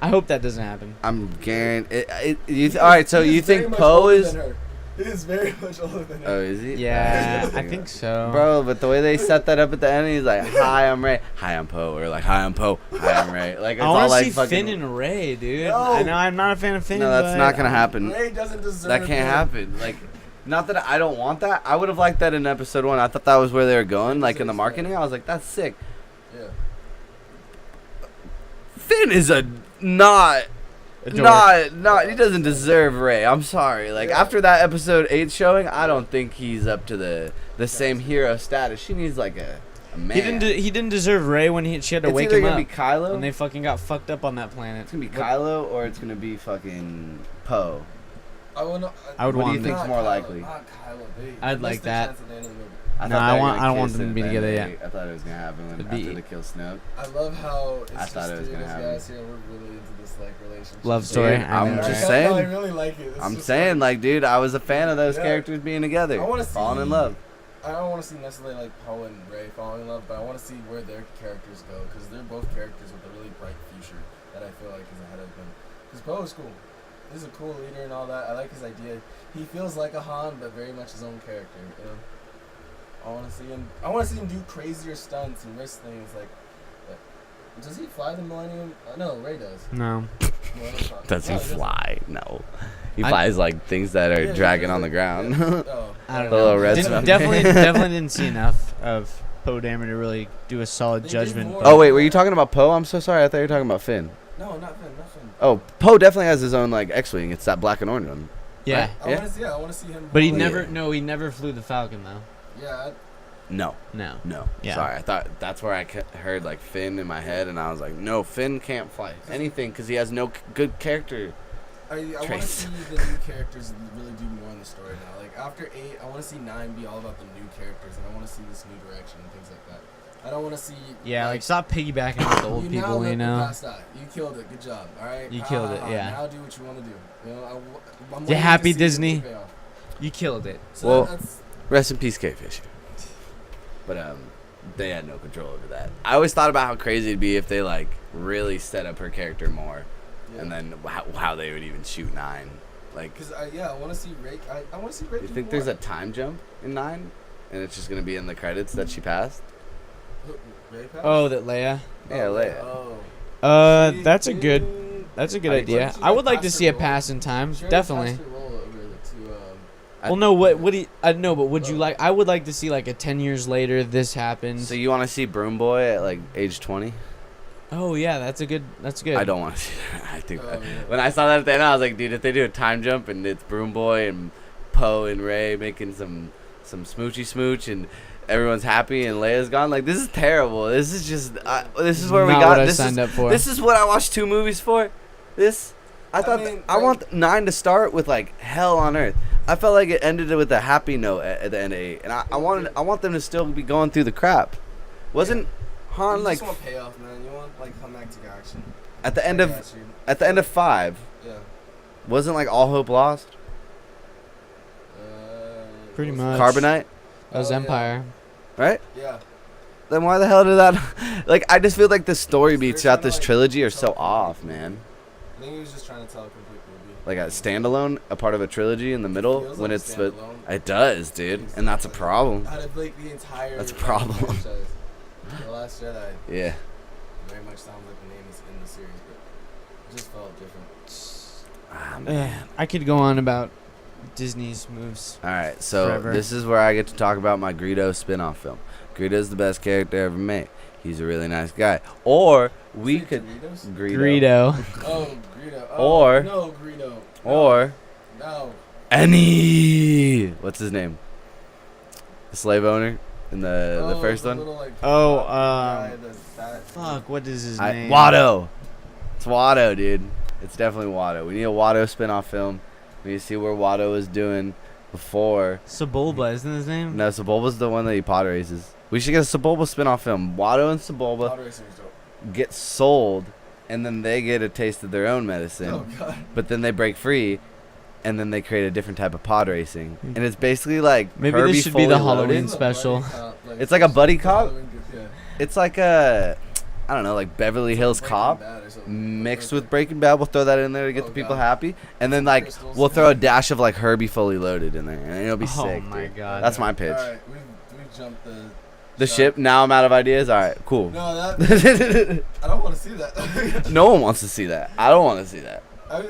I hope that doesn't happen. I'm guaranteed. All right, so He you is very think much Poe older is? than her. He is very much older than her. Oh, is he? Yeah, I think so. Bro, but the way they set that up at the end, he's like, "Hi, I'm Ray. Hi, I'm Poe." Or like, "Hi, I'm Poe. Hi, I'm Ray." Like it's I all want to like see fucking. Finn and Ray, dude. No. I know I'm not a fan of Finn. No, that's but not gonna happen. Ray doesn't deserve That can't it. happen. Like, not that I don't want that. I would have liked that in episode 1. I thought that was where they were going. Like in the marketing, I was like, "That's sick." Yeah. Finn is a not. A dork. Not he doesn't deserve Ray. I'm sorry. Like Yeah. after that episode 8 showing, I don't think he's up to the same hero status. She needs like a man. He didn't deserve Ray when she had to It's wake either him gonna up be Kylo. when they fucking got fucked up on that planet. It's gonna be Kylo or it's gonna be fucking Poe. I would. I would What do want you think's Not more Kylo, likely? Not Kylo. I'd like that. I No, thought I they were want- gonna I don't want kiss them to and be then together they- yet. I thought it was gonna happen when, It'd be- after they kill Snoke. I love how it's I thought just it was three of gonna us happen. guys here. We're really into this like relationship. Love story. Dude, I I'm know, just right? saying. I really like it. It's I'm just saying, like, dude, I was a fan of those Yeah. characters being together, I wanna falling in see- love. I don't want to see necessarily like Poe and Ray falling in love, but I want to see where their characters go because they're both characters with a really bright future that I feel like is ahead of them. Because Poe is cool. He's a cool leader and all that. I like his idea. He feels like a Han, but very much his own character. You know. I want to see him. I want to see him do crazier stunts and risk things like. Does he fly the Millennium? No, Ray does. No. Does he No, doesn't. fly? No. He I- flies like things that are Yeah, dragging yeah, on the ground. yeah. Oh. I don't The know. little red Didn't- stuff. definitely didn't see enough of Poe Dameron to really do a solid They did judgment. more. Oh wait, were you talking about Poe? I'm so sorry. I thought you were talking about Finn. No, not Finn. Not Finn. Oh, Poe definitely has his own like X-wing. It's that black and orange one. Yeah, Right? I Yeah. want to see. I want to see him. but he like- never. No, he never flew the Falcon though. Yeah. No, No. no. Yeah. Sorry, I thought that's where I heard like Finn in my head, and I was like, no, Finn can't fly anything because he has no good character. I want to Trace. see the new characters really do more in the story now. Like after 8, I want to see 9 be all about the new characters, and I want to see this new direction and things like that. I don't want to see. Yeah, like stop piggybacking off the old you now people. let You the know. past die. You killed it. Good job. All right. You killed it, yeah. Now do what you want to do. You know, I'm You waiting happy, to see the Disney? payoff. You killed it. So Well- that's Rest in peace, K-Fish. But they had no control over that. I always thought about how crazy it'd be if they like really set up her character more, yeah. and then how they would even shoot 9. Like, Because I want to see Ray. I want to see Ray. you do think more. there's a time jump in 9, and it's just gonna be in the credits that she passed? Ray pass? Oh, that Leia. Yeah, Leia. Oh. That's a good. That's a good I- idea. She I would got like to past see her a role. pass in time. She already Definitely. passed her role over to, Well, no. What would he? I know, but would you like? I would like to see like a 10 years later this happens. So you want to see Broom Boy at like age 20? Oh yeah, that's a good. That's good. I don't want to see that. I think Oh, yeah. when I saw that at the end, I was like, dude, if they do a time jump and it's Broom Boy and Poe and Ray making some smoochy smooch and everyone's happy and Leia's gone, like this is terrible. This is just this is where we Not got. what I This signed is up for. this is what I watched 2 movies for. This I thought mean, I right. want 9 to start with like hell on earth. I felt like it ended with a happy note at the end of 8, and I want them to still be going through the crap. Wasn't Han you like just want payoff, man. You want like climactic action. at the end I of got you. at the end of 5? Yeah. Wasn't like all hope lost? Pretty what's much. that? Carbonite, That was Oh, yeah. Empire. right? Yeah. Then why the hell did that? Like, I just feel like the story They're beats throughout trying to, this like, trilogy are tell so a complete off, movie. man. I think he was just trying to tell a complete movie. Like a standalone, a part of a trilogy in the middle Feels when like it's a but standalone. it does, dude, and that's a problem. Out of like the entire. That's a fucking problem. franchise. The Last Jedi Yeah. very much sounds like the name is in the series, but it just felt different. Ah, Ugh, man. I could go on about Disney's moves. All right, so Forever. this is where I get to talk about my Greedo spin-off film. Greedo's the best character ever made. He's a really nice guy. Or we Is it could Doritos? Greedo. Greedo. Oh, Greedo. Oh, Or- no, Greedo. No, Or no. any. What's his name? The slave owner in the Oh, first one. Little, like, Oh, guy, the fat- Fuck. What is his name? Watto. It's Watto, dude. It's definitely Watto. We need a Watto spin-off film. We need to see where Watto was doing before. Sebulba, isn't his name? No, Sebulba's the one that he pod races. We should get a Sebulba spin-off film. Watto and Sebulba Pod racing was dope. get sold, and then they get a taste of their own medicine. Oh god. But then they break free, and then they create a different type of pod racing. And it's basically like Maybe Herbie this should be the Fully Halloween Loaded. This is a special. buddy cop, It's like a buddy cop? Halloween good Yeah. It's like a, I don't know, like Beverly Hills Breaking Cop Bad or something. mixed with Breaking Bad. We'll throw that in there to get Oh, the people God. happy, and then like Crystals. we'll throw a dash of like Herbie Fully Loaded in there, and it'll be Oh sick. my dude. God. That's my pitch. All right, we've jumped The ship. Now I'm out of ideas. All right, cool. No, that I don't want to see that. No one wants to see that. I don't want to see that. I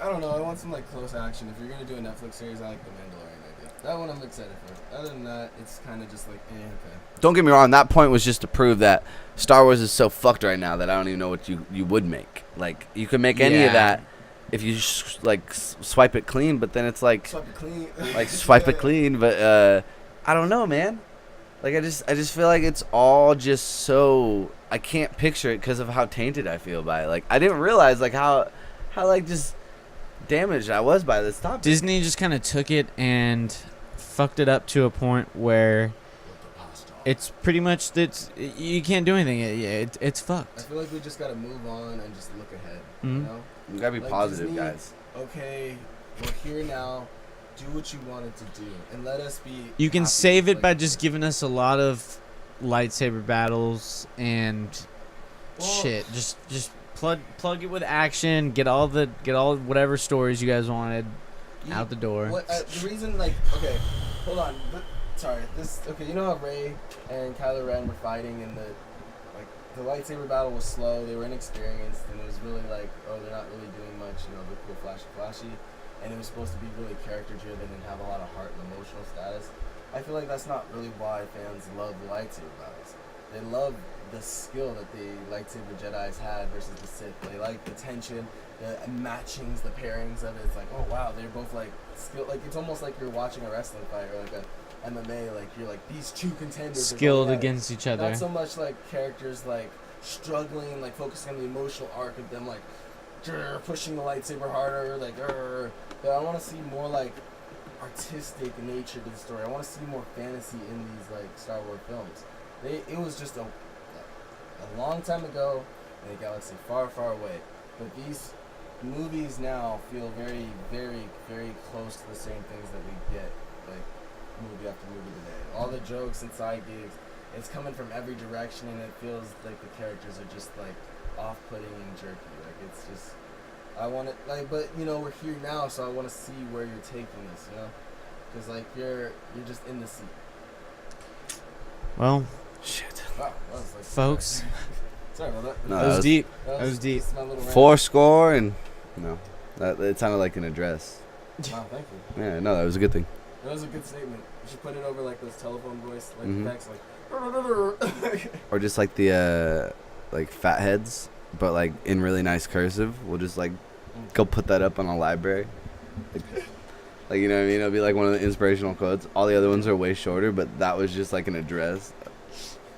don't know. I want some like close action. If you're gonna do a Netflix series, I like The Mandalorian idea. That one I'm excited for. Other than that, it's kind of just like, okay. Don't get me wrong. That point was just to prove that Star Wars is so fucked right now that I don't even know what you would make. Like you could make any of Yeah. that if you swipe it clean, but then it's like Swipe it clean. swipe it Yeah. clean. But I don't know, man. Like I just feel like it's all just so I can't picture it because of how tainted I feel by it. Like I didn't realize like how like just damaged I was by this topic. Disney just kind of took it and fucked it up to a point where it's pretty much you can't do anything. It's I fucked. feel like we just gotta move on and just look ahead. Mhm. You know? You gotta be Like positive, Disney- guys. Okay, we're here now. Do what you wanted to do, and let us be. You can happy save with, it by like, just giving us a lot of lightsaber battles and Well- shit. Just plug it with action. Get all whatever stories you guys wanted you- out the door. What, the reason, like, okay, hold on. Sorry, okay, you know how Rey and Kylo Ren were fighting, and the lightsaber battle was slow. They were inexperienced, and it was really like, oh, they're not really doing much. You know, they're cool, flashy, and it was supposed to be really character driven and have a lot of heart and emotional status. I feel like that's not really why fans love the lightsaber battles. They love the skill that the lightsaber Jedis had versus the Sith. They like the tension, the matchings, the pairings of it. It's like, oh wow, they're both like skilled. Like it's almost like you're watching a wrestling fight or like a MMA. Like you're like these two contenders are Skilled going at it. against each other. Not so much like characters like struggling, like focusing on the emotional arc of them, like pushing the lightsaber harder, like. But I want to see more like artistic nature to the story. I want to see more fantasy in these like Star Wars films. It was just a long time ago in a galaxy far, far away. But these movies now feel very, very, very close to the same things that we get like movie after movie today. All the jokes and side gigs, it's coming from every direction, and it feels like the characters are just like off-putting and jerky. Like it's just, I want it like, but you know we're here now, so I want to see where you're taking this. You know, because like you're just in the seat. Well, Shit. Wow, that was like folks, Sorry about that. No, that was deep. That was deep. just my little rant. 4 and no, that it sounded like an address. Wow, thank you. Yeah, no, that was a good thing. That was a good statement. You should put it over like those telephone voice, like Mhm. effects, like. Or just like the like fatheads, but like in really nice cursive. We'll just like go put that up on a library. Like you know what I mean? It'll be like one of the inspirational quotes. All the other ones are way shorter, but that was just like an address.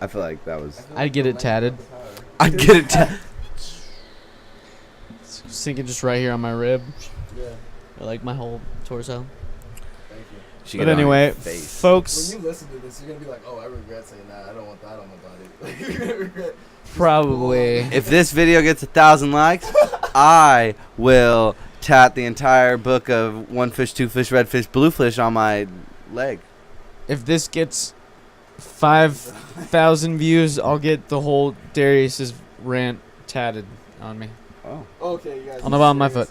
I feel like that was. I'd get it tatted. I'd get it. Sinking just right here on my rib, Yeah, or like my whole torso. thank you. She But get it on your anyway, face. When folks, you listen to this, you're gonna be like, "Oh, I regret saying that. I don't want that on my body." Like, you're gonna regret. probably. If this video gets 1,000 likes, I will tat the entire book of one fish, two fish, red fish, blue fish on my leg. If this gets 5,000 views, I'll get the whole Darius's rant tatted on me. Oh. Okay, you guys. On the bottom of my foot.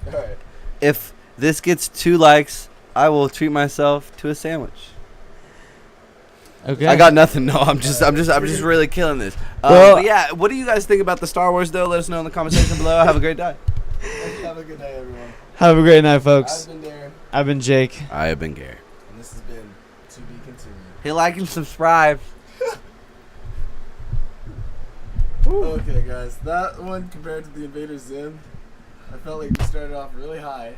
All right. If this gets 2 likes, I will treat myself to a sandwich. Okay. I got nothing. No, I'm just really killing this. Well- But yeah, what do you guys think about the Star Wars though? Let us know in the comment section below. Have a great day. Have a good night, everyone. Have a great night, folks. I've been Darren, I've been Jake. I have been Gary. and this has been To Be Continued. Hit like and subscribe. Okay, guys, that one compared to the Invader Zim, I felt like we started off really high,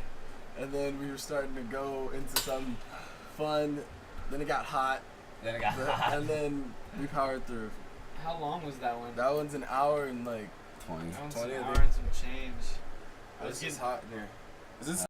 and then we were starting to go into some fun. Then it got hot, and then we powered through. How long was that one? That one's an hour and like 20. That one's 20, an I hour think. and some change. It's just hot in here. Is this